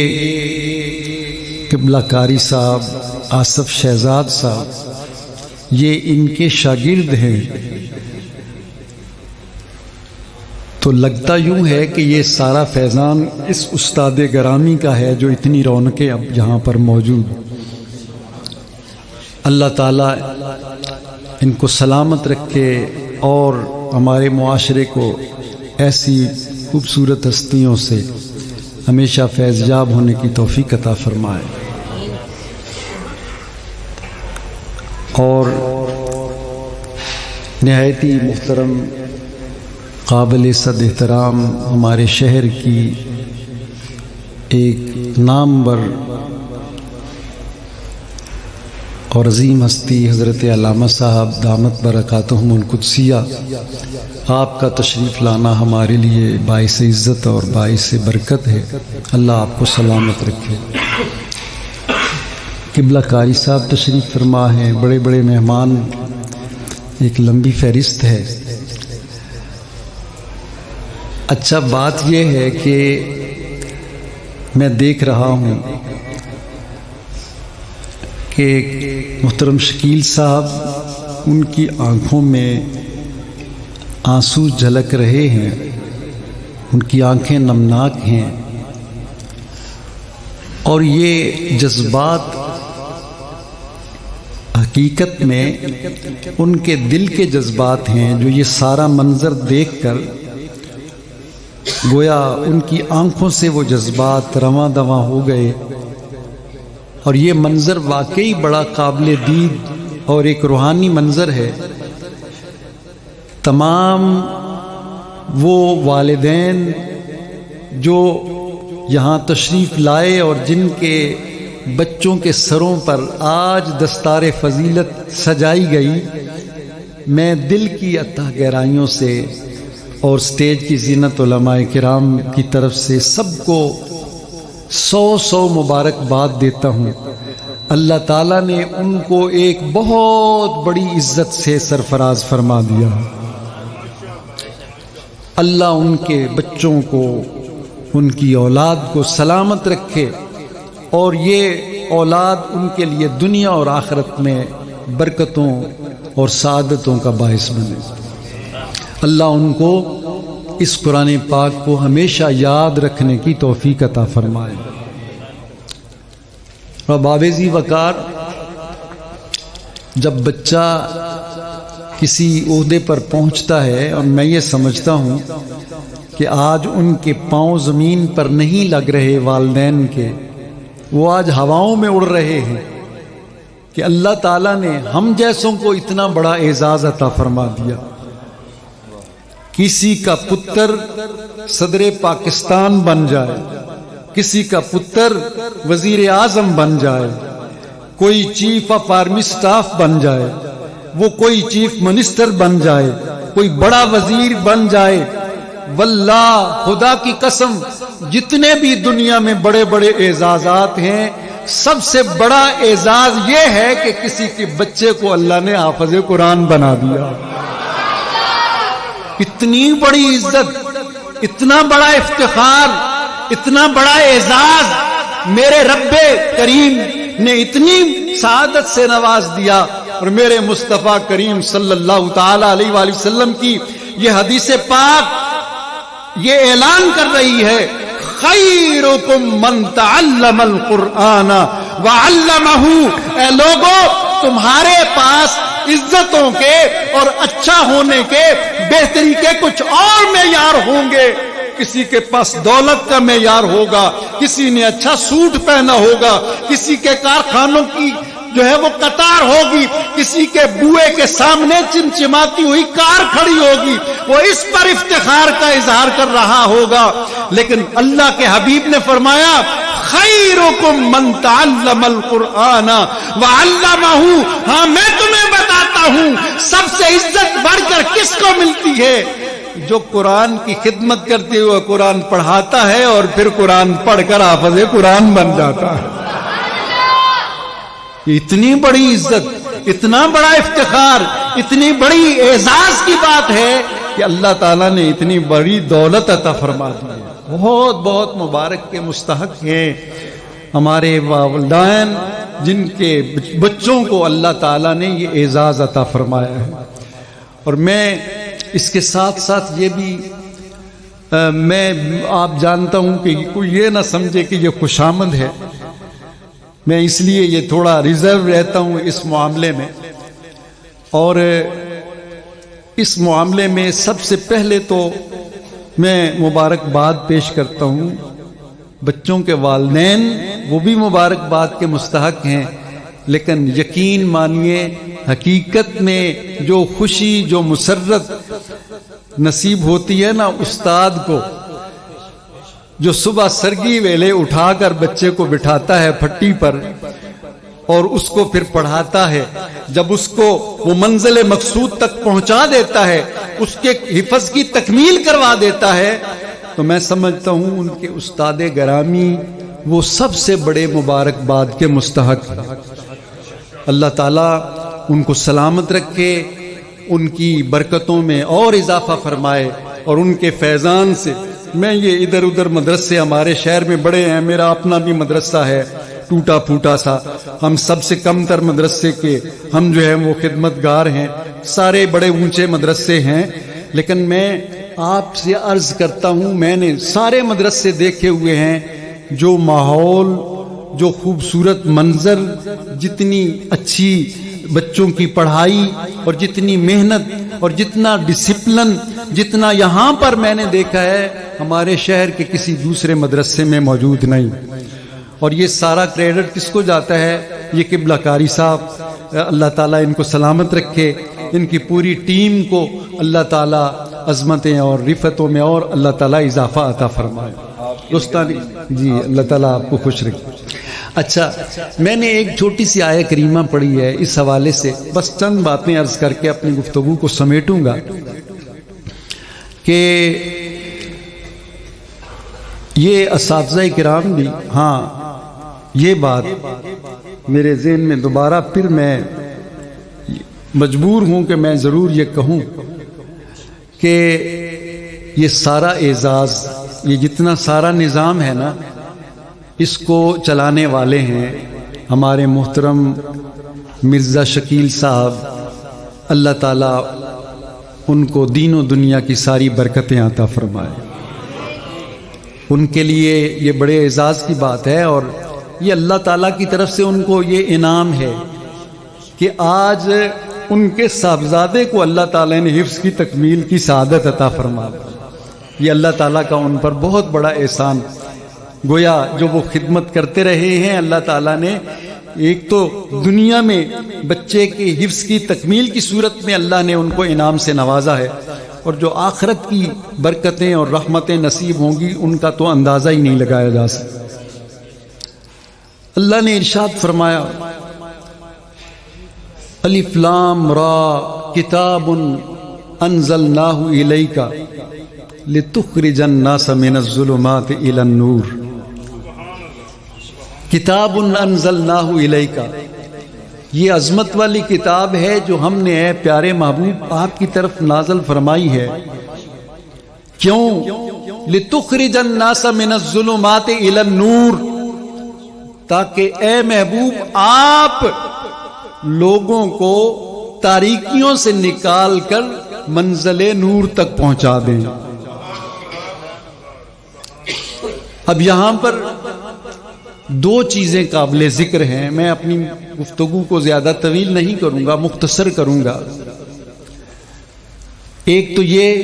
قبلہ قاری صاحب آصف شہزاد صاحب یہ ان کے شاگرد ہیں، تو لگتا یوں ہے کہ یہ سارا فیضان اس استاد گرامی کا ہے جو اتنی رونقیں اب یہاں پر موجود۔ اللہ تعالیٰ ان کو سلامت رکھے اور ہمارے معاشرے کو ایسی خوبصورت ہستیوں سے ہمیشہ فیض یاب ہونے کی توفیق عطا فرمائے۔ اور نہایت ہی محترم قابل صد احترام ہمارے شہر کی ایک نامور اور عظیم ہستی حضرت علامہ صاحب دامت برکاتہم القدسیہ، آپ کا تشریف لانا ہمارے لیے باعث عزت اور باعث برکت ہے، اللہ آپ کو سلامت رکھے۔ قبلہ قاری صاحب تشریف فرما ہیں، بڑے بڑے مہمان، ایک لمبی فہرست ہے۔ اچھا بات یہ ہے کہ میں دیکھ رہا ہوں کہ محترم شکیل صاحب ان کی آنکھوں میں آنسو جھلک رہے ہیں، ان کی آنکھیں نمناک ہیں، اور یہ جذبات حقیقت میں ان کے دل کے جذبات ہیں، جو یہ سارا منظر دیکھ کر گویا ان کی آنکھوں سے وہ جذبات رواں دواں ہو گئے، اور یہ منظر واقعی بڑا قابل دید اور ایک روحانی منظر ہے۔ تمام وہ والدین جو یہاں تشریف لائے اور جن کے بچوں کے سروں پر آج دستار فضیلت سجائی گئی، میں دل کی اتہ گہرائیوں سے اور سٹیج کی زینت علماء کرام کی طرف سے سب کو سو مبارکباد دیتا ہوں۔ اللہ تعالیٰ نے ان کو ایک بہت بڑی عزت سے سرفراز فرما دیا۔ اللہ ان کے بچوں کو، ان کی اولاد کو سلامت رکھے اور یہ اولاد ان کے لیے دنیا اور آخرت میں برکتوں اور سعادتوں کا باعث بنے۔ اللہ ان کو اس قرآن پاک کو ہمیشہ یاد رکھنے کی توفیق عطا فرمائے۔ اور باویزی وقار، جب بچہ کسی عہدے پر پہنچتا ہے اور میں یہ سمجھتا ہوں کہ آج ان کے پاؤں زمین پر نہیں لگ رہے والدین کے، وہ آج ہواؤں میں اڑ رہے ہیں، کہ اللہ تعالیٰ نے ہم جیسوں کو اتنا بڑا اعزاز عطا فرما دیا۔ کسی کا پتر صدر پاکستان بن جائے، کسی کا پتر وزیر اعظم بن جائے، کوئی چیف آف آرمی سٹاف بن جائے، وہ کوئی چیف منسٹر بن جائے، کوئی بڑا وزیر بن جائے، واللہ خدا کی قسم جتنے بھی دنیا میں بڑے بڑے اعزازات ہیں، سب سے بڑا اعزاز یہ ہے کہ کسی کے بچے کو اللہ نے حافظ قرآن بنا دیا۔ اتنی بڑی عزت، اتنا بڑا افتخار، اتنا بڑا اعزاز میرے رب کریم نے اتنی سعادت سے نواز دیا۔ اور میرے مصطفیٰ کریم صلی اللہ تعالی علیہ وآلہ وسلم کی یہ حدیث پاک یہ اعلان کر رہی ہے، خیرکم من تعلم القرآن وعلمہ۔ اے لوگو، تمہارے پاس عزتوں کے اور اچھا ہونے کے بہتری کے کچھ اور معیار ہوں گے۔ کسی کے پاس دولت کا معیار ہوگا، کسی نے اچھا سوٹ پہنا ہوگا، کسی کے کارخانوں کی جو ہے وہ قطار ہوگی، کسی کے بوئے کے سامنے چمچماتی ہوئی کار کھڑی ہوگی، وہ اس پر افتخار کا اظہار کر رہا ہوگا۔ لیکن اللہ کے حبیب نے فرمایا، خیرکم من تعلم القرآن وعلمہ۔ ہاں میں تمہیں بتاتا ہوں سب سے عزت بڑھ کر کس کو ملتی ہے؟ جو قرآن کی خدمت کرتے ہوئے قرآن پڑھاتا ہے اور پھر قرآن پڑھ کر حافظ قرآن بن جاتا ہے۔ اتنی بڑی عزت، اتنا بڑا افتخار، اتنی بڑی اعزاز کی بات ہے کہ اللہ تعالیٰ نے اتنی بڑی دولت عطا فرما دی ہے۔ بہت بہت مبارک کے مستحق ہیں ہمارے والدین جن کے بچوں کو اللہ تعالیٰ نے یہ اعزاز عطا فرمایا ہے۔ اور میں اس کے ساتھ ساتھ یہ بھی میں آپ جانتا ہوں کہ کوئی یہ نہ سمجھے کہ یہ خوشامد ہے، میں اس لیے یہ تھوڑا ریزرو رہتا ہوں اس معاملے میں۔ اور اس معاملے میں سب سے پہلے تو میں مبارکباد پیش کرتا ہوں بچوں کے والدین، وہ بھی مبارکباد کے مستحق ہیں، لیکن یقین مانیے حقیقت میں جو خوشی، جو مسرت نصیب ہوتی ہے نا استاد کو، جو صبح سرگی ویلے اٹھا کر بچے کو بٹھاتا ہے پھٹی پر اور اس کو پھر پڑھاتا ہے، جب اس کو وہ منزل مقصود تک پہنچا دیتا ہے، اس کے حفظ کی تکمیل کروا دیتا ہے، تو میں سمجھتا ہوں ان کے استاد گرامی وہ سب سے بڑے مبارکباد کے مستحق ہیں۔ اللہ تعالیٰ ان کو سلامت رکھے، ان کی برکتوں میں اور اضافہ فرمائے، اور ان کے فیضان سے میں یہ ادھر ادھر مدرسے ہمارے شہر میں بڑے ہیں، میرا اپنا بھی مدرسہ ہے ٹوٹا پھوٹا سا، ہم سب سے کم تر مدرسے کے ہم جو ہیں وہ خدمت گار ہیں، سارے بڑے اونچے مدرسے ہیں، لیکن میں آپ سے عرض کرتا ہوں میں نے سارے مدرسے دیکھے ہوئے ہیں، جو ماحول، جو خوبصورت منظر، جتنی اچھی بچوں کی پڑھائی اور جتنی محنت اور جتنا ڈسپلن جتنا یہاں پر میں نے دیکھا ہے ہمارے شہر کے کسی دوسرے مدرسے میں موجود نہیں۔ اور یہ سارا کریڈٹ کس کو جاتا ہے؟ یہ قبلہ کاری صاحب، اللہ تعالیٰ ان کو سلامت رکھے، ان کی پوری ٹیم کو اللہ تعالیٰ عظمتیں اور رفتوں میں اور اللہ تعالیٰ اضافہ عطا فرمائے۔ دوستانی جی، اللہ تعالیٰ آپ کو خوش رکھے۔ اچھا، میں نے ایک چھوٹی سی آیہ کریمہ پڑھی ہے، اس حوالے سے بس چند باتیں عرض کر کے اپنی گفتگو کو سمیٹوں گا کہ یہ اساتذہ کرام بھی، ہاں یہ بات میرے ذہن میں دوبارہ پھر میں مجبور ہوں کہ میں ضرور یہ کہوں کہ یہ سارا اعزاز، یہ جتنا سارا نظام ہے نا، اس کو چلانے والے ہیں ہمارے محترم مرزا شکیل صاحب، اللہ تعالیٰ ان کو دین و دنیا کی ساری برکتیں عطا فرمائے۔ ان کے لیے یہ بڑے اعزاز کی بات ہے، اور یہ اللہ تعالیٰ کی طرف سے ان کو یہ انعام ہے کہ آج ان کے صاحبزادے کو اللہ تعالیٰ نے حفظ کی تکمیل کی سعادت عطا فرما دی۔ یہ اللہ تعالیٰ کا ان پر بہت بڑا احسان، گویا جو وہ خدمت کرتے رہے ہیں، اللہ تعالیٰ نے ایک تو دنیا میں بچے کے حفظ کی تکمیل کی صورت میں اللہ نے ان کو انعام سے نوازا ہے، اور جو آخرت کی برکتیں اور رحمتیں نصیب ہوں گی ان کا تو اندازہ ہی نہیں لگایا جا سکتا۔ اللہ نے ارشاد فرمایا، الف لام را کتاب انزلناہ الیک لتخرج الناس من الظلمات الی النور، کتاب انزلناہ الیک، یہ عظمت والی کتاب ہے جو ہم نے اے پیارے محبوب آپ کی طرف نازل فرمائی ہے۔ کیوں؟ لتخرج الناس من الظلمات الی النور، تاکہ اے محبوب آپ لوگوں کو تاریکیوں سے نکال کر منزل نور تک پہنچا دیں۔ اب یہاں پر دو چیزیں قابل ذکر ہیں، میں اپنی گفتگو کو زیادہ طویل نہیں کروں گا، مختصر کروں گا۔ ایک تو یہ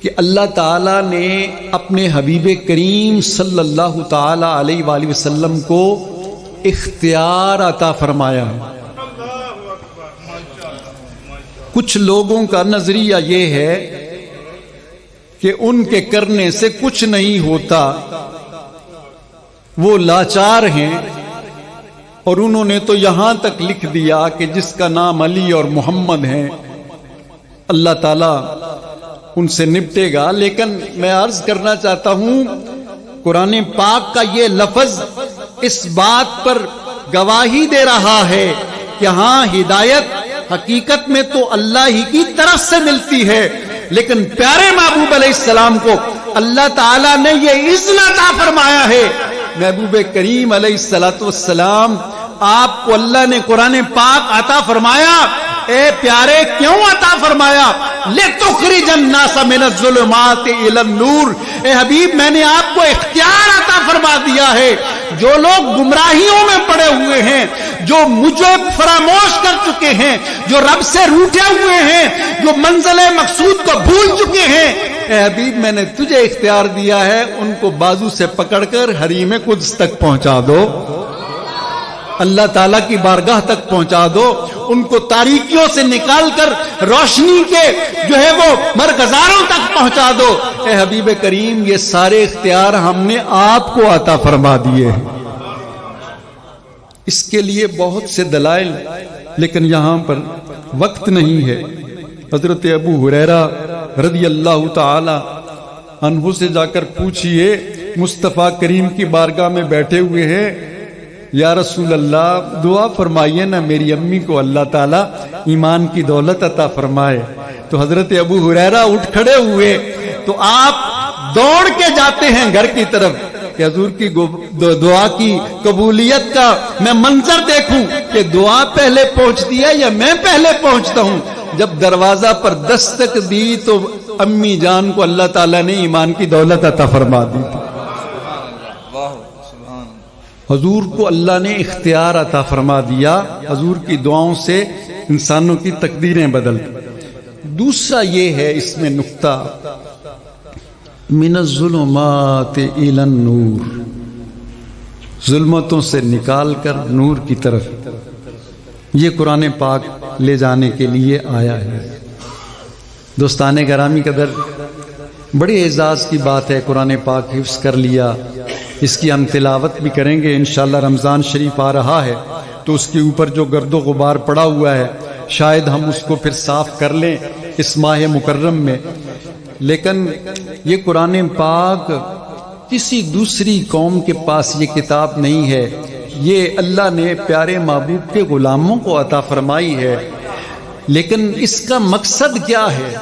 کہ اللہ تعالیٰ نے اپنے حبیب کریم صلی اللہ تعالیٰ علیہ وآلہ وسلم کو اختیار عطا فرمایا ہے۔ کچھ لوگوں کا نظریہ یہ ہے کہ ان کے کرنے سے کچھ نہیں ہوتا، وہ لاچار ہیں، اور انہوں نے تو یہاں تک لکھ دیا کہ جس کا نام علی اور محمد ہے اللہ تعالیٰ ان سے نپٹے گا۔ لیکن میں عرض کرنا چاہتا ہوں، قرآن پاک کا یہ لفظ اس بات پر گواہی دے رہا ہے کہ ہاں ہدایت حقیقت میں تو اللہ ہی کی طرف سے ملتی ہے، لیکن پیارے محبوب علیہ السلام کو اللہ تعالیٰ نے یہ اذن عطا فرمایا ہے۔ محبوب کریم علیہ السلام آپ کو اللہ نے قرآن پاک عطا فرمایا، اے پیارے کیوں عطا فرمایا؟ لِتُخْرِجَ النَّاسَ مِنَ الظُّلُمَاتِ إِلَى النُّورِ، اے حبیب میں نے آپ کو اختیار عطا فرما دیا ہے۔ جو لوگ گمراہیوں میں پڑے ہوئے ہیں، جو مجھے فراموش کر چکے ہیں، جو رب سے روٹھے ہوئے ہیں، جو منزل مقصود کو بھول چکے ہیں، اے حبیب میں نے تجھے اختیار دیا ہے، ان کو بازو سے پکڑ کر حریم قدس تک پہنچا دو، اللہ تعالیٰ کی بارگاہ تک پہنچا دو، ان کو تاریکیوں سے نکال کر روشنی کے جو ہے وہ مرکزاروں تک پہنچا دو۔ اے حبیب کریم یہ سارے اختیار ہم نے آپ کو عطا فرما دیے ہیں۔ اس کے لیے بہت سے دلائل، لیکن یہاں پر وقت نہیں ہے۔ حضرت ابو ہریرہ رضی اللہ تعالی عنہ سے جا کر پوچھئے، مصطفیٰ کریم کی بارگاہ میں بیٹھے ہوئے ہیں، یا رسول اللہ دعا فرمائیے نا میری امی کو اللہ تعالیٰ ایمان کی دولت عطا فرمائے۔ تو حضرت ابو ہریرہ اٹھ کھڑے ہوئے تو آپ دوڑ کے جاتے ہیں گھر کی طرف کہ حضور کی دعا کی قبولیت کا میں منظر دیکھوں کہ دعا پہلے پہنچتی ہے یا میں پہلے پہنچتا ہوں۔ جب دروازہ پر دستک دی تو امی جان کو اللہ تعالیٰ نے ایمان کی دولت عطا فرما دی تھی۔ حضور کو اللہ نے اختیار عطا فرما دیا، حضور کی دعاؤں سے انسانوں کی تقدیریں بدلتی۔ دوسرا یہ ہے اس میں نقطہ، من الظلمات الی النور، ظلمتوں سے نکال کر نور کی طرف، یہ قرآن پاک لے جانے کے لیے آیا ہے۔ دوستان گرامی قدر، بڑے اعزاز کی بات ہے، قرآن پاک حفظ کر لیا، اس کی ہم تلاوت بھی کریں گے انشاءاللہ۔ رمضان شریف آ رہا ہے تو اس کے اوپر جو گرد و غبار پڑا ہوا ہے شاید ہم اس کو پھر صاف کر لیں اس ماہ مکرم میں، لیکن یہ قرآن پاک کسی دوسری قوم کے پاس یہ کتاب نہیں ہے، یہ اللہ نے پیارے محبوب کے غلاموں کو عطا فرمائی ہے۔ لیکن اس کا مقصد کیا ہے؟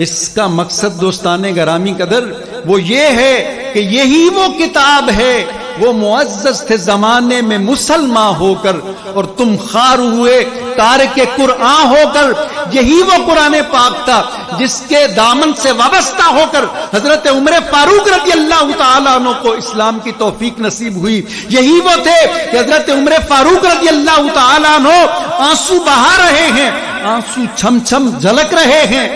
اس کا مقصد دوستان گرامی قدر وہ یہ ہے کہ یہی وہ کتاب ہے، وہ معزز تھے زمانے میں مسلمان ہو کر اور تم خار ہوئے تارک قرآن ہو کر۔ یہی وہ قرآن پاک تھا جس کے دامن سے وابستہ ہو کر حضرت عمر فاروق رضی اللہ تعالیٰ عنہ کو اسلام کی توفیق نصیب ہوئی۔ یہی وہ تھے کہ حضرت عمر فاروق رضی اللہ تعالیٰ عنہ آنسو بہا رہے ہیں، آنسو چھم چھم جھلک رہے ہیں۔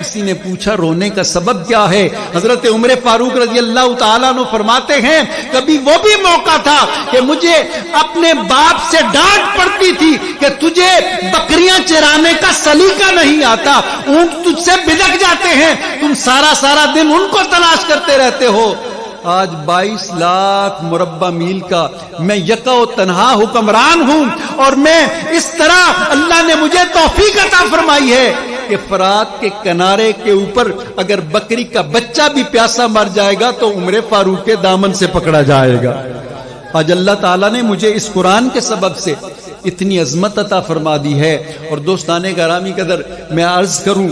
کسی نے پوچھا رونے کا سبب کیا ہے؟ حضرت عمر فاروق رضی اللہ تعالیٰ عنہ فرماتے ہیں کبھی وہ بھی موقع تھا کہ مجھے اپنے باپ سے ڈانٹ پڑتی تھی کہ تجھے بکریاں چرانے کا سلیقہ نہیں آتا، اونٹ تجھ سے بلک جاتے ہیں، تم سارا دن ان کو تلاش کرتے رہتے ہو۔ آج 22 لاکھ مربع میل کا میں یکا و تنہا حکمران ہوں، اور میں اس طرح اللہ نے مجھے توفیق عطا فرمائی ہے کہ فرات کے کنارے کے اوپر اگر بکری کا بچہ بھی پیاسا مر جائے گا تو عمر فاروق کے دامن سے پکڑا جائے گا۔ آج اللہ تعالیٰ نے مجھے اس قرآن کے سبب سے اتنی عظمت عطا فرما دی ہے۔ اور دوستان گرامی قدر میں عرض کروں،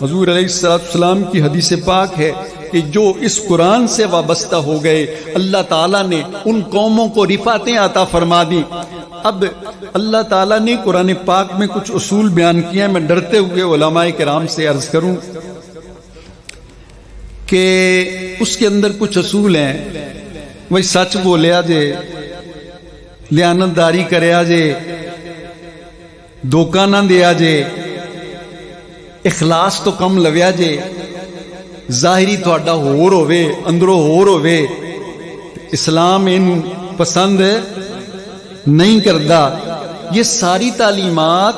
حضور علیہ السلام کی حدیث پاک ہے کہ جو اس قرآن سے وابستہ ہو گئے اللہ تعالیٰ نے ان قوموں کو رفعتیں عطا فرما دی۔ اب اللہ تعالیٰ نے قرآن پاک میں کچھ اصول بیان کیے ہیں، میں ڈرتے ہوئے علماء کرام سے عرض کروں کہ اس کے اندر کچھ اصول ہیں، وہی سچ بولیا جے، لیانتداری کریا جے، دھوکہ نہ دیا جے، اخلاص تو کم لویا جے، ظاہری تھوڑا ہور ہوئے اندروں ہور ہوئے، اسلام ان پسند نہیں کرتا۔ یہ ساری تعلیمات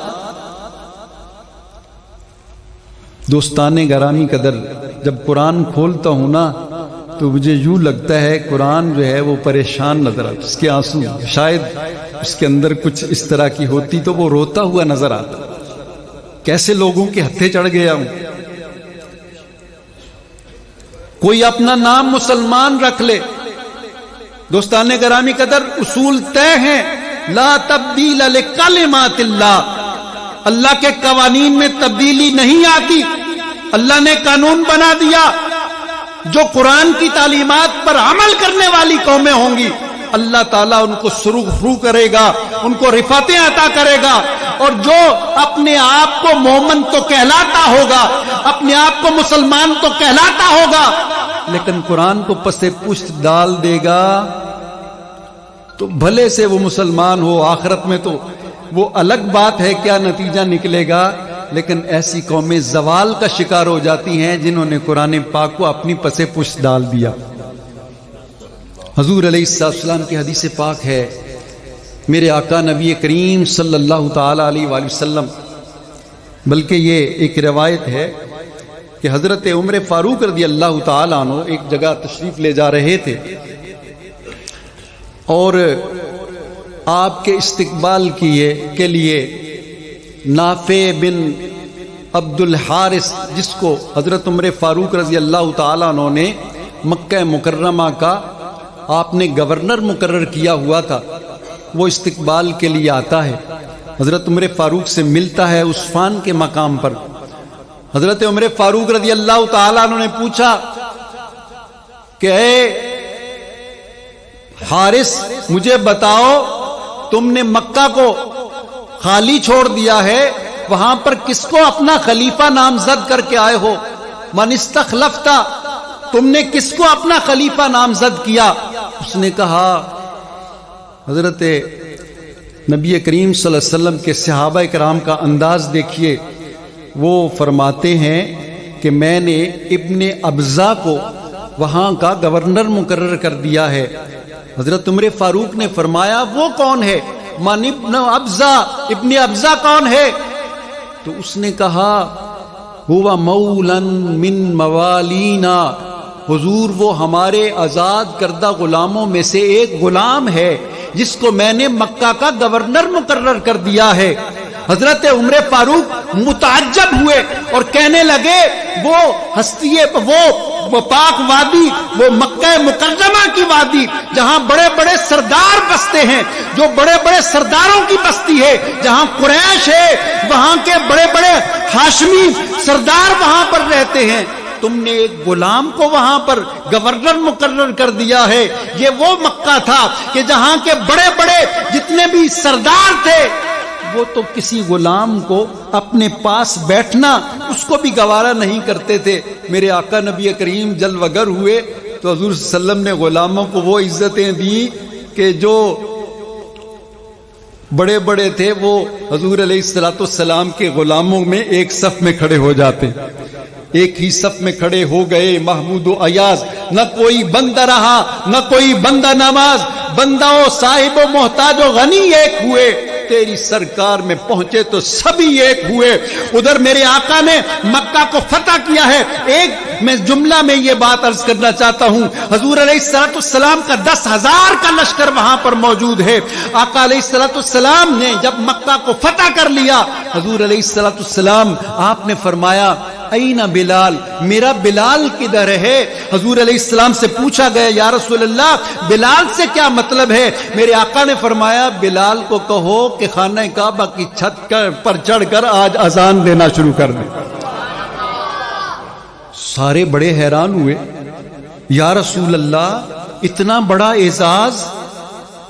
دوستان گرامی قدر جب قرآن کھولتا ہوں نا تو مجھے یوں لگتا ہے قرآن جو ہے وہ پریشان نظر آتا، اس کے آنسو شاید اس کے اندر کچھ اس طرح کی ہوتی تو وہ روتا ہوا نظر آتا، کیسے لوگوں کے ہتھے چڑھ گیا ہوں۔ کوئی اپنا نام مسلمان رکھ لے، دوستان گرامی قدر اصول طے ہیں، لا تبدیل لکلمات اللہ، اللہ کے قوانین میں تبدیلی نہیں آتی۔ اللہ نے قانون بنا دیا، جو قرآن کی تعلیمات پر عمل کرنے والی قومیں ہوں گی اللہ تعالیٰ ان کو سرخرو کرے گا، ان کو رفعتیں عطا کرے گا، اور جو اپنے آپ کو مومن تو کہلاتا ہوگا، اپنے آپ کو مسلمان تو کہلاتا ہوگا، لیکن قرآن کو پس پشت ڈال دے گا تو بھلے سے وہ مسلمان ہو، آخرت میں تو وہ الگ بات ہے کیا نتیجہ نکلے گا، لیکن ایسی قومیں زوال کا شکار ہو جاتی ہیں جنہوں نے قرآن پاک کو اپنی پس پشت ڈال دیا۔ حضور علیہ السلام کی حدیث پاک ہے، میرے آقا نبی کریم صلی اللہ تعالی علیہ وآلہ وسلم، بلکہ یہ ایک روایت ہے کہ حضرت عمر فاروق رضی اللہ تعالیٰ عنہ ایک جگہ تشریف لے جا رہے تھے، اور آپ کے استقبال کے لیے نافع بن عبد الحارث، جس کو حضرت عمر فاروق رضی اللہ تعالیٰ عنہ نے مکہ مکرمہ کا آپ نے گورنر مقرر کیا ہوا تھا، وہ استقبال کے لیے آتا ہے، حضرت عمر فاروق سے ملتا ہے عثمان کے مقام پر۔ حضرت عمر فاروق رضی اللہ تعالیٰ عنہ نے پوچھا کہ اے حارث، مجھے بتاؤ تم نے مکہ کو خالی چھوڑ دیا ہے، وہاں پر کس کو اپنا خلیفہ نامزد کر کے آئے ہو؟ من استخلفتا، تم نے کس کو اپنا خلیفہ نامزد کیا؟ اس نے کہا، حضرت نبی کریم صلی اللہ علیہ وسلم کے صحابہ کرام کا انداز دیکھیے، وہ فرماتے ہیں کہ میں نے ابن ابزا کو وہاں کا گورنر مقرر کر دیا ہے۔ حضرت عمر فاروق نے فرمایا وہ کون ہے؟ من ابن ابزا، ابن ابزا کون ہے؟ تو اس نے کہا ہوا مولن من موالینا، حضور وہ ہمارے آزاد کردہ غلاموں میں سے ایک غلام ہے جس کو میں نے مکہ کا گورنر مقرر کر دیا ہے۔ حضرت عمر فاروق متعجب ہوئے اور کہنے لگے وہ ہستی، وہ وہ پاک وادی، وہ مکہ مکرمہ کی وادی جہاں بڑے بڑے سردار بستے ہیں، جو بڑے بڑے سرداروں کی بستی ہے، جہاں قریش ہے، وہاں کے بڑے بڑے ہاشمی سردار وہاں پر رہتے ہیں، تم نے ایک غلام کو وہاں پر گورنر مقرر کر دیا ہے۔ یہ وہ مکہ تھا کہ جہاں کے بڑے بڑے جتنے بھی سردار تھے وہ تو کسی غلام کو اپنے پاس بیٹھنا اس کو بھی گوارا نہیں کرتے تھے۔ میرے آقا نبی کریم جلوگر ہوئے تو حضور صلی اللہ علیہ وسلم نے غلاموں کو وہ عزتیں دیں کہ جو بڑے بڑے تھے وہ حضور علیہ السلام کے غلاموں میں ایک صف میں کھڑے ہو جاتے، ایک ہی صف میں کھڑے ہو گئے۔ محمود و ایاز، نہ کوئی بندہ رہا نہ کوئی بندہ نماز، بندہ و صاحب و محتاج و غنی ایک ہوئے، تیری سرکار میں پہنچے تو سبھی ایک ہوئے۔ ادھر میرے آقا نے مکہ کو فتح کیا ہے۔ ایک میں جملہ میں یہ بات عرض کرنا چاہتا ہوں، حضور علیہ السلام کا 10,000 کا لشکر وہاں پر موجود ہے۔ آقا علیہ السلام نے جب مکہ کو فتح کر لیا، حضور علیہ السلام آپ نے فرمایا این بلال، میرا بلال کدھر ہے؟ حضور علیہ السلام سے پوچھا گیا یا رسول اللہ بلال سے کیا مطلب ہے؟ میرے آقا نے فرمایا بلال کو کہو کہ خانہ کعبہ کی چھت پر چڑھ کر آج اذان دینا شروع کر دیں۔ سارے بڑے حیران ہوئے، یا رسول اللہ اتنا بڑا اعزاز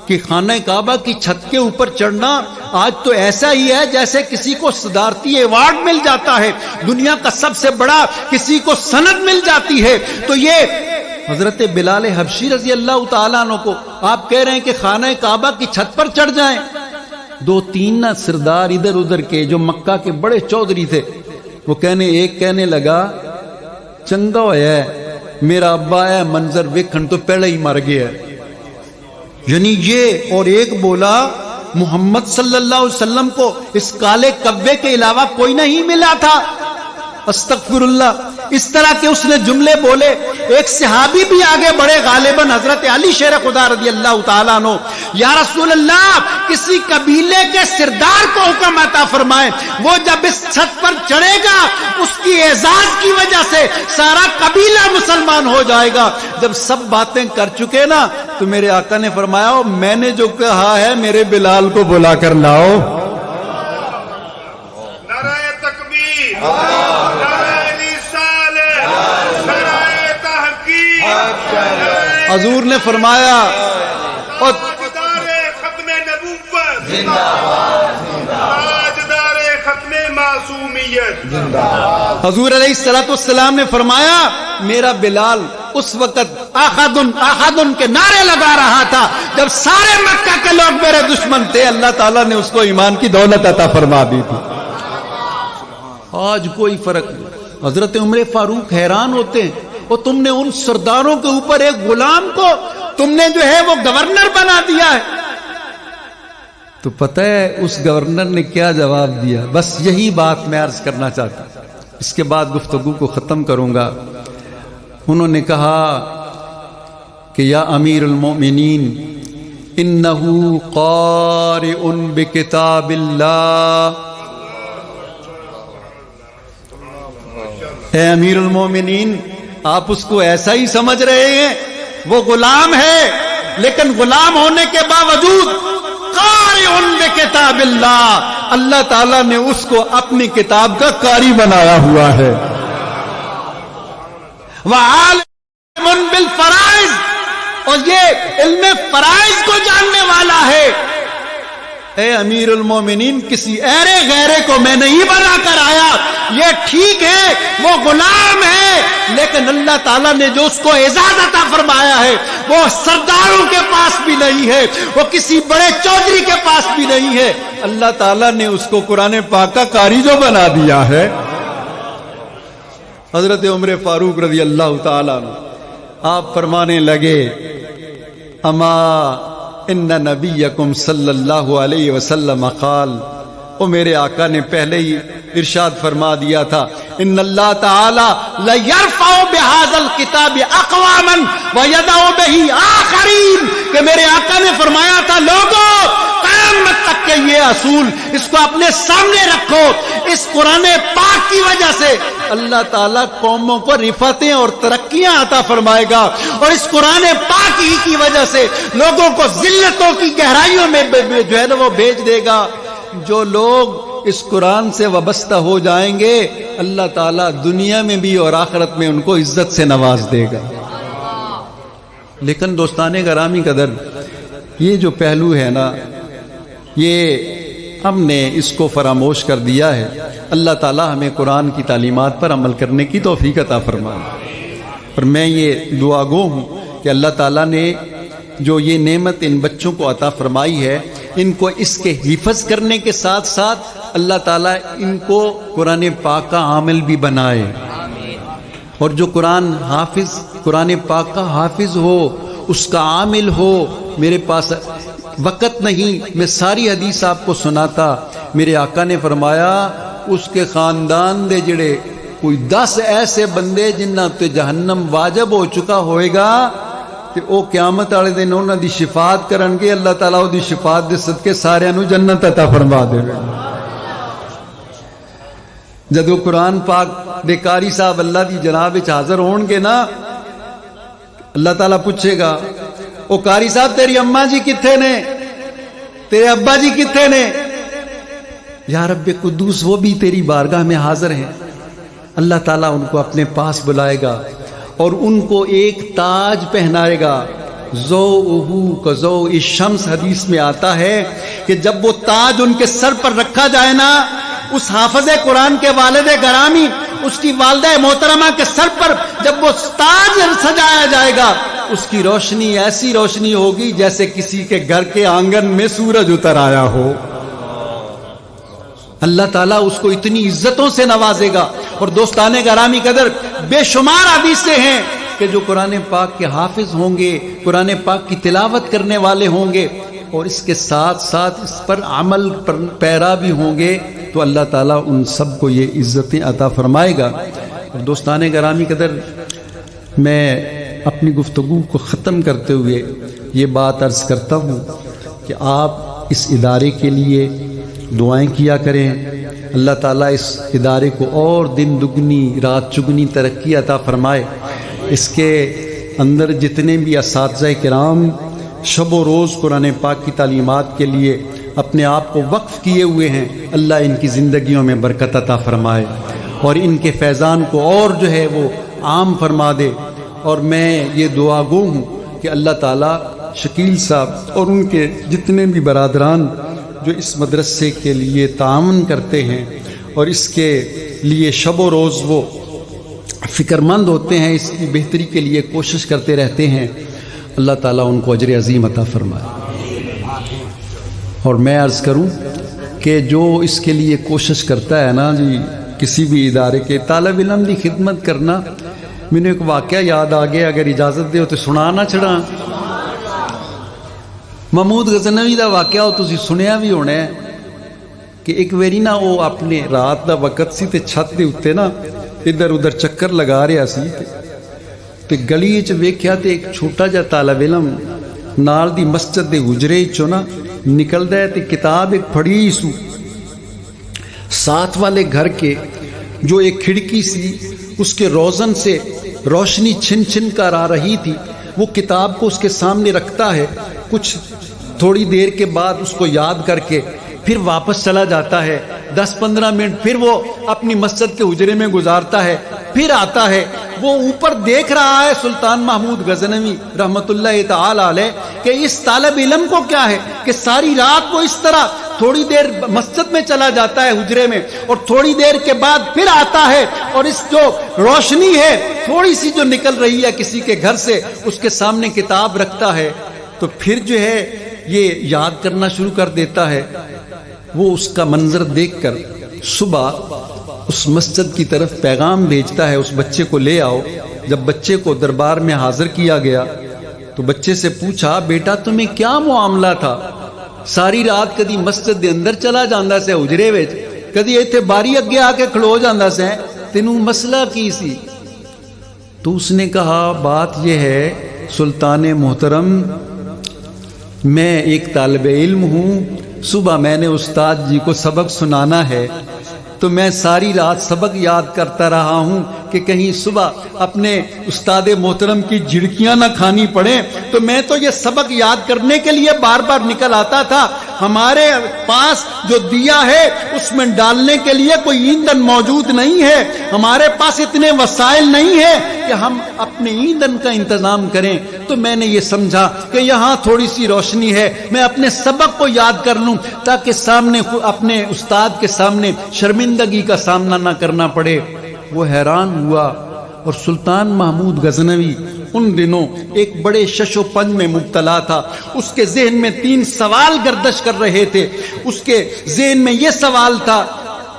کہ خانہ کعبہ کی چھت کے اوپر چڑھنا آج تو ایسا ہی ہے جیسے کسی کو صدارتی ایوارڈ مل جاتا ہے، دنیا کا سب سے بڑا کسی کو سند مل جاتی ہے۔ تو یہ حضرت بلال حبشی رضی اللہ تعالیٰ عنہ کو آپ کہہ رہے ہیں کہ خانہ کعبہ کی چھت پر چڑھ جائیں۔ 2-3 سردار ادھر ادھر کے جو مکہ کے بڑے چودھری تھے، وہ ایک کہنے لگا چنگا ہوا ہے میرا ابا ہے منظر ویکھن تو پہلے ہی مر گیا ہے، یعنی یہ، اور ایک بولا محمد صلی اللہ علیہ وسلم کو اس کالے کبے کے علاوہ کوئی نہیں ملا تھا۔ استغفر اللہ، اس طرح کے اس نے جملے بولے۔ ایک صحابی بھی آگے بڑھے، غالباً حضرت علی شیر خدا رضی اللہ تعالیٰ عنہ، یا رسول اللہ کسی قبیلے کے سردار کو حکم عطا فرمائے، وہ جب اس چھت پر چڑھے گا اس کی اعزاز کی وجہ سے سارا قبیلہ مسلمان ہو جائے گا۔ جب سب باتیں کر چکے نا تو میرے آقا نے فرمایا میں نے جو کہا ہے میرے بلال کو بلا کر لاؤ۔ نعرہ تکبیر، نعرہ رسالت، نعرہ تحقیق، حضور نے فرمایا اور تاجدار ختم نبوت، تاجدار ختم معصومیت، حضور علیہ السلام نے فرمایا میرا بلال اس وقت آخادن کے نعرے لگا رہا تھا جب سارے مکہ کے لوگ میرے دشمن تھے، اللہ تعالیٰ نے اس کو ایمان کی دولت عطا فرما دی تھی۔ آج کوئی فرق نہیں۔ حضرت عمر فاروق حیران ہوتے ہیں، اور تم نے ان سرداروں کے اوپر ایک غلام کو تم نے جو ہے وہ گورنر بنا دیا ہے۔ تو پتہ ہے اس گورنر نے کیا جواب دیا؟ بس یہی بات میں عرض کرنا چاہتا ہوں، اس کے بعد گفتگو کو ختم کروں گا۔ انہوں نے کہا کہ یا امیر المومنین انہو قارئ بکتاب اللہ، اے امیر المومنین آپ اس کو ایسا ہی سمجھ رہے ہیں، وہ غلام ہے لیکن غلام ہونے کے باوجود قارئ بکتاب اللہ، اللہ تعالیٰ نے اس کو اپنی کتاب کا قاری بنایا ہوا ہے۔ وعالم بالفرائض، اور یہ علم فرائض کو جاننے والا ہے۔ اے امیر المومنین کسی ایرے غیرے کو میں نہیں بنا کر آیا، یہ ٹھیک ہے وہ غلام ہے لیکن اللہ تعالیٰ نے جو اس کو اعزاز عطا فرمایا ہے وہ سرداروں کے پاس بھی نہیں ہے، وہ کسی بڑے چودھری کے پاس بھی نہیں ہے، اللہ تعالیٰ نے اس کو قرآن پاک کا قاری جو بنا دیا ہے۔ حضرت عمر فاروق رضی اللہ تعالیٰ عنہ آپ فرمانے لگے اما ان نبیکم صلی اللہ علیہ وسلم قال، وہ میرے آقا نے پہلے ہی ارشاد فرما دیا تھا ان اللہ تعالی لیرفع بہذا الکتاب اقواما ویدع بہ آخرین، کہ میرے آقا نے فرمایا تھا لوگوں قیامت تک کہ یہ اصول، اس کو اپنے سامنے رکھو. اس قرآن پاک کی وجہ سے اللہ تعالیٰ قوموں کو رفعتیں اور ترقیاں عطا فرمائے گا، اور اس قرآن پاک ہی کی وجہ سے لوگوں کو ذلتوں کی گہرائیوں میں جو ہے نا وہ بھیج دے گا. جو لوگ اس قرآن سے وابستہ ہو جائیں گے اللہ تعالیٰ دنیا میں بھی اور آخرت میں ان کو عزت سے نواز دے گا. لیکن دوستان گرامی قدر، یہ جو پہلو ہے نا یہ ہم نے اس کو فراموش کر دیا ہے. اللہ تعالیٰ ہمیں قرآن کی تعلیمات پر عمل کرنے کی توفیق عطا فرمائے. اور میں یہ دعا گو ہوں کہ اللہ تعالیٰ نے جو یہ نعمت ان بچوں کو عطا فرمائی ہے، ان کو اس کے حفظ کرنے کے ساتھ ساتھ اللہ تعالیٰ ان کو قرآن پاک کا عامل بھی بنائے. اور جو قرآن پاک کا حافظ ہو، اس کا عامل ہو. میرے پاس وقت نہیں، میں ساری حدیث آپ کو سناتا. میرے آقا نے فرمایا اس کے خاندان دے جڑے کوئی 10 ایسے بندے جنہاں تے جہنم واجب ہو چکا ہوئے گا کہ او قیامت والے دن انہاں دی شفاعت کرن گے، اللہ تعالیٰ او دی شفاعت دے صدقے سارے نو جنت عطا فرما دے گا. جدو قرآن پاک دے قاری صاحب اللہ دی جناب وچ حاضر ہون گے نا، اللہ تعالیٰ پوچھے گا او قاری صاحب تیری اماں جی کتھے نے، تیرے ابا جی کتھے نے؟ یا رب قدوس وہ بھی تیری بارگاہ میں حاضر ہیں. اللہ تعالیٰ ان کو اپنے پاس بلائے گا اور ان کو ایک تاج پہنائے گا. ضوءہ کضوء الشمس حدیث میں آتا ہے کہ جب وہ تاج ان کے سر پر رکھا جائے نا، اس حافظ قرآن کے والد گرامی، اس کی والدہ محترمہ کے سر پر جب وہ تاج سجایا جائے گا، اس کی روشنی ایسی روشنی ہوگی جیسے کسی کے گھر کے آنگن میں سورج اتر آیا ہو. اللہ تعالیٰ اس کو اتنی عزتوں سے نوازے گا. اور دوستان گرامی قدر، بے شمار حدیثیں ہیں کہ جو قرآن پاک کے حافظ ہوں گے، قرآن پاک کی تلاوت کرنے والے ہوں گے اور اس کے ساتھ ساتھ اس پر عمل پیرا بھی ہوں گے، تو اللہ تعالیٰ ان سب کو یہ عزتیں عطا فرمائے گا. اور دوستان گرامی قدر، میں اپنی گفتگو کو ختم کرتے ہوئے یہ بات عرض کرتا ہوں کہ آپ اس ادارے کے لیے دعائیں کیا کریں. اللہ تعالیٰ اس ادارے کو اور دن دگنی رات چگنی ترقی عطا فرمائے. اس کے اندر جتنے بھی اساتذہ کرام شب و روز قرآن پاک کی تعلیمات کے لیے اپنے آپ کو وقف کیے ہوئے ہیں، اللہ ان کی زندگیوں میں برکت عطا فرمائے اور ان کے فیضان کو اور جو ہے وہ عام فرما دے. اور میں یہ دعا گو ہوں کہ اللہ تعالیٰ شکیل صاحب اور ان کے جتنے بھی برادران جو اس مدرسے کے لیے تعاون کرتے ہیں اور اس کے لیے شب و روز وہ فکر مند ہوتے ہیں، اس کی بہتری کے لیے کوشش کرتے رہتے ہیں، اللہ تعالیٰ ان کو اجر عظیم عطا فرمائے. اور میں عرض کروں کہ جو اس کے لیے کوشش کرتا ہے نا جی، کسی بھی ادارے کے طالب علم کی خدمت کرنا، میں ایک واقعہ یاد آ گیا، اگر اجازت دے تو سنا نہ چھڑا. محمود غزنوی دا واقعہ ہو تسی سنیا بھی ہونا ہے کہ ایک ویری نا وہ اپنے رات دا وقت سی تے چھت دے اتے نا ادھر ادھر چکر لگا رہا سی تے گلی وچ ویکھیا تے ایک چھوٹا جا طالب علم نال دی مسجد دے حجرے چوں نا نکلدا ہے تے کتاب ایک پڑھی سو. ساتھ والے گھر کے جو ایک کھڑکی سی اس کے روزن سے روشنی چھن چھن کر آ رہی تھی، وہ کتاب کو اس کے سامنے رکھتا ہے، کچھ تھوڑی دیر کے بعد اس کو یاد کر کے پھر واپس چلا جاتا ہے. 10-15 منٹ پھر وہ اپنی مسجد کے حجرے میں گزارتا ہے، پھر آتا ہے. وہ اوپر دیکھ رہا ہے سلطان محمود غزنوی رحمت اللہ تعالی علیہ کہ اس طالب علم کو کیا ہے کہ ساری رات وہ اس طرح تھوڑی دیر مسجد میں چلا جاتا ہے حجرے میں اور تھوڑی دیر کے بعد پھر آتا ہے اور اس جو روشنی ہے تھوڑی سی جو نکل رہی ہے کسی کے گھر سے اس کے سامنے کتاب رکھتا ہے تو پھر جو ہے یہ یاد کرنا شروع کر دیتا ہے. وہ اس کا منظر دیکھ کر صبح اس مسجد کی طرف پیغام بھیجتا ہے اس بچے کو لے آؤ. جب بچے کو دربار میں حاضر کیا گیا تو بچے سے پوچھا بیٹا تمہیں کیا معاملہ تھا؟ ساری رات کدی مسجد دے اندر چلا جاندا سے حجرے وچ، کدی ایتھے باری اگے آ کے کھلو جاندا سے، تینوں مسئلہ کی سی؟ تو اس نے کہا بات یہ ہے سلطان محترم، میں ایک طالب علم ہوں، صبح میں نے استاد جی کو سبق سنانا ہے تو میں ساری رات سبق یاد کرتا رہا ہوں کہ کہیں صبح اپنے استاد محترم کی جھڑکیاں نہ کھانی پڑیں، تو میں تو یہ سبق یاد کرنے کے لیے بار بار نکل آتا تھا۔ ہمارے پاس جو دیا ہے اس میں ڈالنے کے لیے کوئی ایندھن موجود نہیں ہے، ہمارے پاس اتنے وسائل نہیں ہے کہ ہم اپنے ایندھن کا انتظام کریں، تو میں نے یہ سمجھا کہ یہاں تھوڑی سی روشنی ہے، میں اپنے سبق کو یاد کر لوں تاکہ سامنے اپنے استاد کے سامنے شرمندگی کا سامنا نہ کرنا پڑے۔ وہ حیران ہوا، اور سلطان محمود غزنوی ان دنوں ایک بڑے شش و پنج میں مبتلا تھا، اس کے ذہن میں 3 سوال گردش کر رہے تھے۔ اس کے ذہن میں یہ سوال تھا،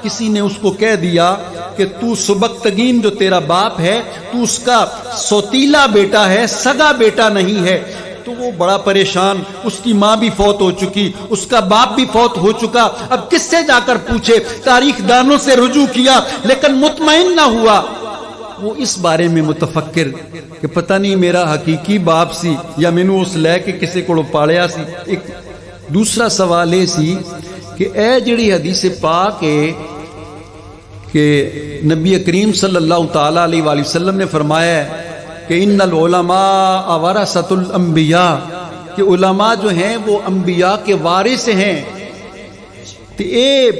کسی نے اس کو کہہ دیا کہ تو سبکتگین جو تیرا باپ ہے تو اس کا سوتیلا بیٹا ہے، سگا بیٹا نہیں ہے۔ تو وہ بڑا پریشان، اس کی ماں بھی فوت ہو چکی، اس کا باپ بھی فوت ہو چکا، اب کس سے جا کر پوچھے؟ تاریخ دانوں سے رجوع کیا لیکن مطمئن نہ ہوا۔ وہ اس بارے میں متفکر کہ پتہ نہیں میرا حقیقی باپ سی یا مینوں اس لے کے کسی کو پالیا سی۔ ایک دوسرا سوال یہ سی کہ اے جڑی حدیث پاک ہے کہ نبی کریم صلی اللہ تعالی علیہ وآلہ وسلم نے فرمایا ہے کہ ان العلماء ورثۃ الانبیاء، کہ علماء جو ہیں وہ انبیاء کے وارث ہیں، تو اے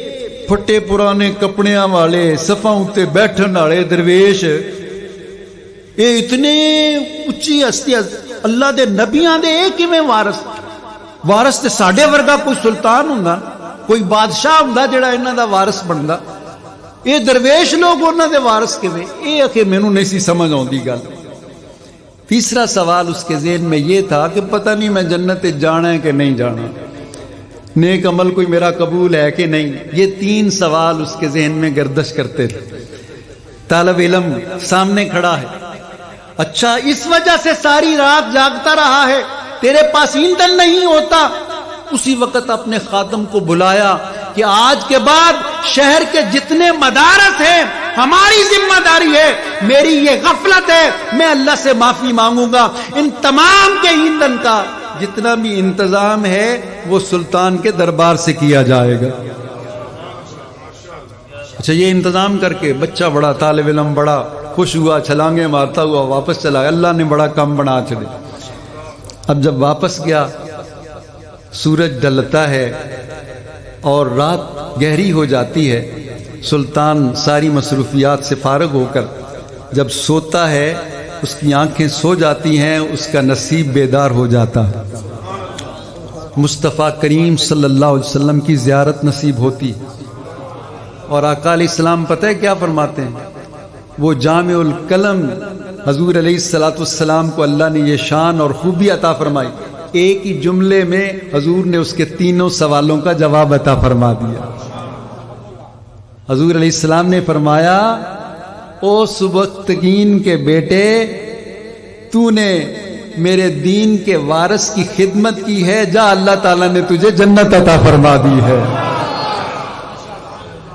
پھٹے پرانے کپڑیاں والے صفاں اتے بیٹھن والے درویش اے اتنے اچھی ہستی اللہ دے نبیاں دے اے کیویں وارث تے ساڈے ورگا کوئی سلطان ہوندا، کوئی بادشاہ ہوندا جڑا انہاں دا وارث بندا، اے درویش لوگ انہاں دے وارث کیویں؟ اے کہ مینوں نہیں سی سمجھ آوندی گل۔ تیسرا سوال اس کے ذہن میں یہ تھا کہ پتہ نہیں میں جنت جانا ہے کہ نہیں جانا، نیک عمل کوئی میرا قبول ہے کہ نہیں۔ یہ 3 سوال اس کے ذہن میں گردش کرتے تھے۔ طالب علم سامنے کھڑا ہے، اچھا اس وجہ سے ساری رات جاگتا رہا ہے، تیرے پاس ایندھن نہیں ہوتا۔ اسی وقت اپنے خادم کو بلایا کہ آج کے بعد شہر کے جتنے مدارس ہیں ہماری ذمہ داری ہے، میری یہ غفلت ہے، میں اللہ سے معافی مانگوں گا، ان تمام کے ایندھن کا جتنا بھی انتظام ہے وہ سلطان کے دربار سے کیا جائے گا۔ اچھا یہ انتظام کر کے بچہ بڑا طالب علم بڑا خوش ہوا، چھلانگیں مارتا ہوا واپس چلا گیا، اللہ نے بڑا کم بنا چھڑے۔ اب جب واپس گیا سورج ڈلتا ہے اور رات گہری ہو جاتی ہے، سلطان ساری مصروفیات سے فارغ ہو کر جب سوتا ہے اس کی آنکھیں سو جاتی ہیں، اس کا نصیب بیدار ہو جاتا ہے، مصطفیٰ کریم صلی اللہ علیہ وسلم کی زیارت نصیب ہوتی، اور آقا علیہ السلام پتہ ہے کیا فرماتے ہیں؟ وہ جامع الکلم حضور علیہ السلام کو اللہ نے یہ شان اور خوبی عطا فرمائی، ایک ہی جملے میں حضور نے اس کے 3 سوالوں کا جواب عطا فرما دیا۔ حضور علیہ السلام نے فرمایا، او سبکتگین کے بیٹے، تو نے میرے دین کے وارث کی خدمت کی ہے، جا اللہ تعالیٰ نے تجھے جنت عطا فرما دی ہے۔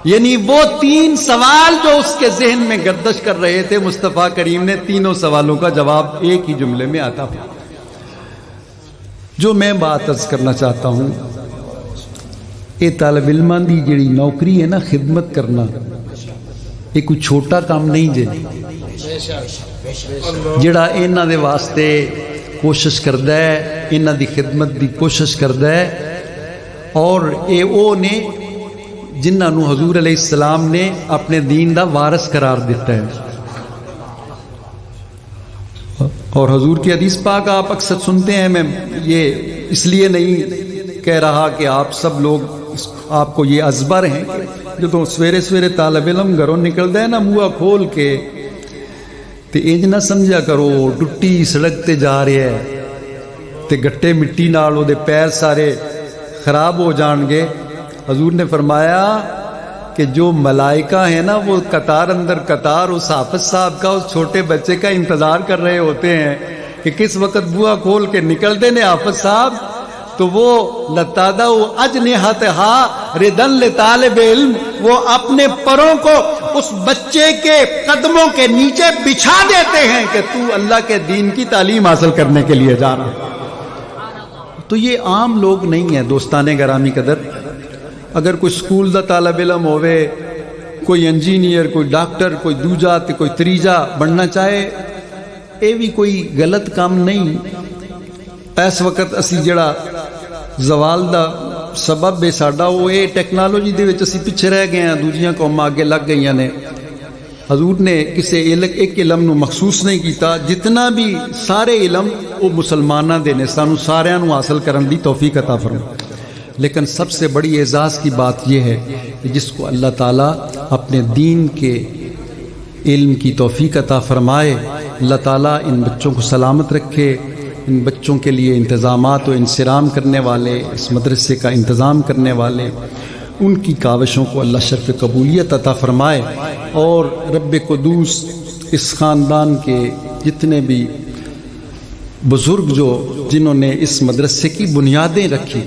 یعنی وہ 3 سوال جو اس کے ذہن میں گردش کر رہے تھے، مصطفیٰ کریم نے 3 سوالوں کا جواب ایک ہی جملے میں عطا فرمایا۔ جو میں بات عرض کرنا چاہتا ہوں، یہ طالب علماں دی جڑی نوکری ہے نا، خدمت کرنا، یہ کوئی چھوٹا کام نہیں جے، جڑا انہاں دے واسطے کوشش کردا ہے، انہاں دی خدمت دی کوشش کردا ہے، اور اے او نے جنہاں نو حضور علیہ السلام نے اپنے دین دا وارث قرار دیتا ہے۔ اور حضور کی حدیث پاک آپ اکثر سنتے ہیں، میں یہ اس لیے نہیں کہہ رہا کہ آپ سب لوگ آپ کو یہ ازبر ہیں کہ جو سویرے سویرے طالب علم گھروں نکلتا ہے نا منہ کھول کے، تو انج نہ سمجھا کرو ٹٹی سڑک تے جا رہا ہے تے گٹے مٹی نال وہ پیر سارے خراب ہو جان گے۔ حضور نے فرمایا کہ جو ملائکہ ہیں نا وہ قطار اندر قطار اس حافظ صاحب کا، اس چھوٹے بچے کا انتظار کر رہے ہوتے ہیں کہ کس وقت بوا کھول کے نکلتے نے حافظ صاحب، تو وہ لتادہ اجنحتہا ردن لطالب علم، وہ اپنے پروں کو اس بچے کے قدموں کے نیچے بچھا دیتے ہیں کہ تو اللہ کے دین کی تعلیم حاصل کرنے کے لیے جا رہا ہے۔ تو یہ عام لوگ نہیں ہیں دوستان گرامی قدر. اگر کوئی سکول دا طالب علم ہوئے، کوئی انجینئر، کوئی ڈاکٹر، کوئی دوجا تے کوئی تریجا بننا چاہے، یہ بھی کوئی غلط کام نہیں. اس وقت اسی جڑا زوال دا سبب ہے ساڈا وہ یہ ٹیکنالوجی دے وچ اسی پیچھے رہ گئے ہیں، دوجیاں قوماں اگے لگ گئیاں نے. حضور نے کسی ایک علم نو مخصوص نہیں کیتا، جتنا بھی سارے علم وہ مسلماناں دے نے، سانو ساریاں نو حاصل کرن دی توفیق عطا فرمائے. لیکن سب سے بڑی اعزاز کی بات یہ ہے کہ جس کو اللہ تعالیٰ اپنے دین کے علم کی توفیق عطا فرمائے، اللہ تعالیٰ ان بچوں کو سلامت رکھے. ان بچوں کے لیے انتظامات و انصرام کرنے والے، اس مدرسے کا انتظام کرنے والے، ان کی کاوشوں کو اللہ شرف قبولیت عطا فرمائے. اور رب قدوس اس خاندان کے جتنے بھی بزرگ جنہوں نے اس مدرسے کی بنیادیں رکھی،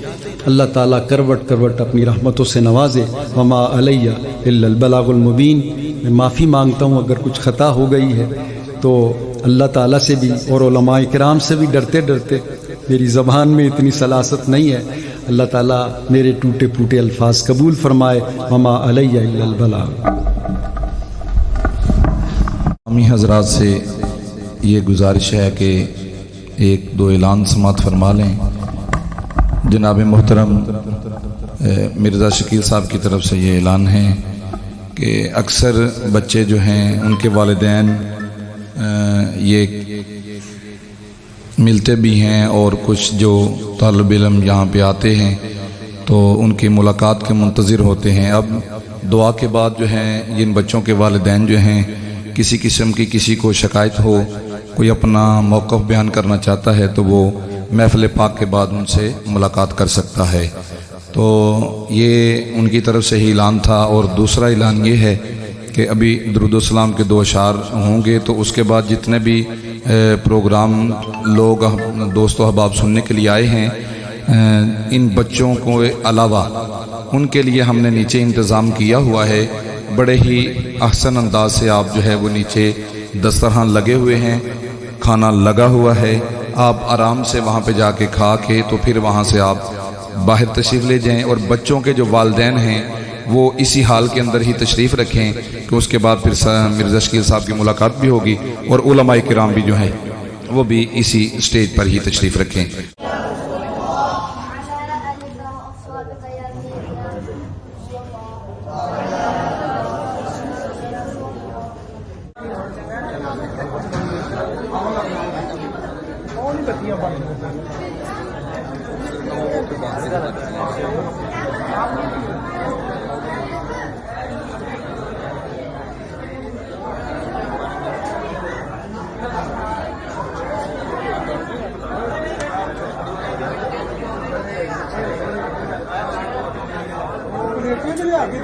اللہ تعالیٰ کروٹ کروٹ اپنی رحمتوں سے نوازے. وما علیہ الا البلاغ المبین. میں معافی مانگتا ہوں اگر کچھ خطا ہو گئی ہے تو اللہ تعالیٰ سے بھی اور علماء کرام سے بھی ڈرتے ڈرتے، میری زبان میں اتنی سلاست نہیں ہے. اللہ تعالیٰ میرے ٹوٹے پھوٹے الفاظ قبول فرمائے. وما علیہ الا البلاغ. عوامی حضرات سے یہ گزارش ہے کہ ایک دو اعلان سماعت فرما لیں. جناب محترم مرزا شکیل صاحب کی طرف سے یہ اعلان ہے کہ اکثر بچے جو ہیں ان کے والدین یہ ملتے بھی ہیں، اور کچھ جو طالب علم یہاں پہ آتے ہیں تو ان کی ملاقات کے منتظر ہوتے ہیں. اب دعا کے بعد جو ہیں جن بچوں کے والدین جو ہیں کسی قسم کی کسی کو شکایت ہو، کوئی اپنا موقف بیان کرنا چاہتا ہے تو وہ محفل پاک کے بعد ان سے ملاقات کر سکتا ہے. تو یہ ان کی طرف سے ہی اعلان تھا. اور دوسرا اعلان یہ ہے کہ ابھی درود و سلام کے 2 اشعار ہوں گے، تو اس کے بعد جتنے بھی پروگرام لوگ دوست و احباب سننے کے لیے آئے ہیں، ان بچوں کو علاوہ ان کے لیے ہم نے نیچے انتظام کیا ہوا ہے. بڑے ہی احسن انداز سے آپ جو ہے وہ نیچے دسترخوان لگے ہوئے ہیں، کھانا لگا ہوا ہے. آپ آرام سے وہاں پہ جا کے کھا کے تو پھر وہاں سے آپ باہر تشریف لے جائیں. اور بچوں کے جو والدین ہیں وہ اسی حال کے اندر ہی تشریف رکھیں کہ اس کے بعد پھر مرزا شکیل صاحب کی ملاقات بھی ہوگی، اور علماء کرام بھی جو ہیں وہ بھی اسی سٹیج پر ہی تشریف رکھیں. آگے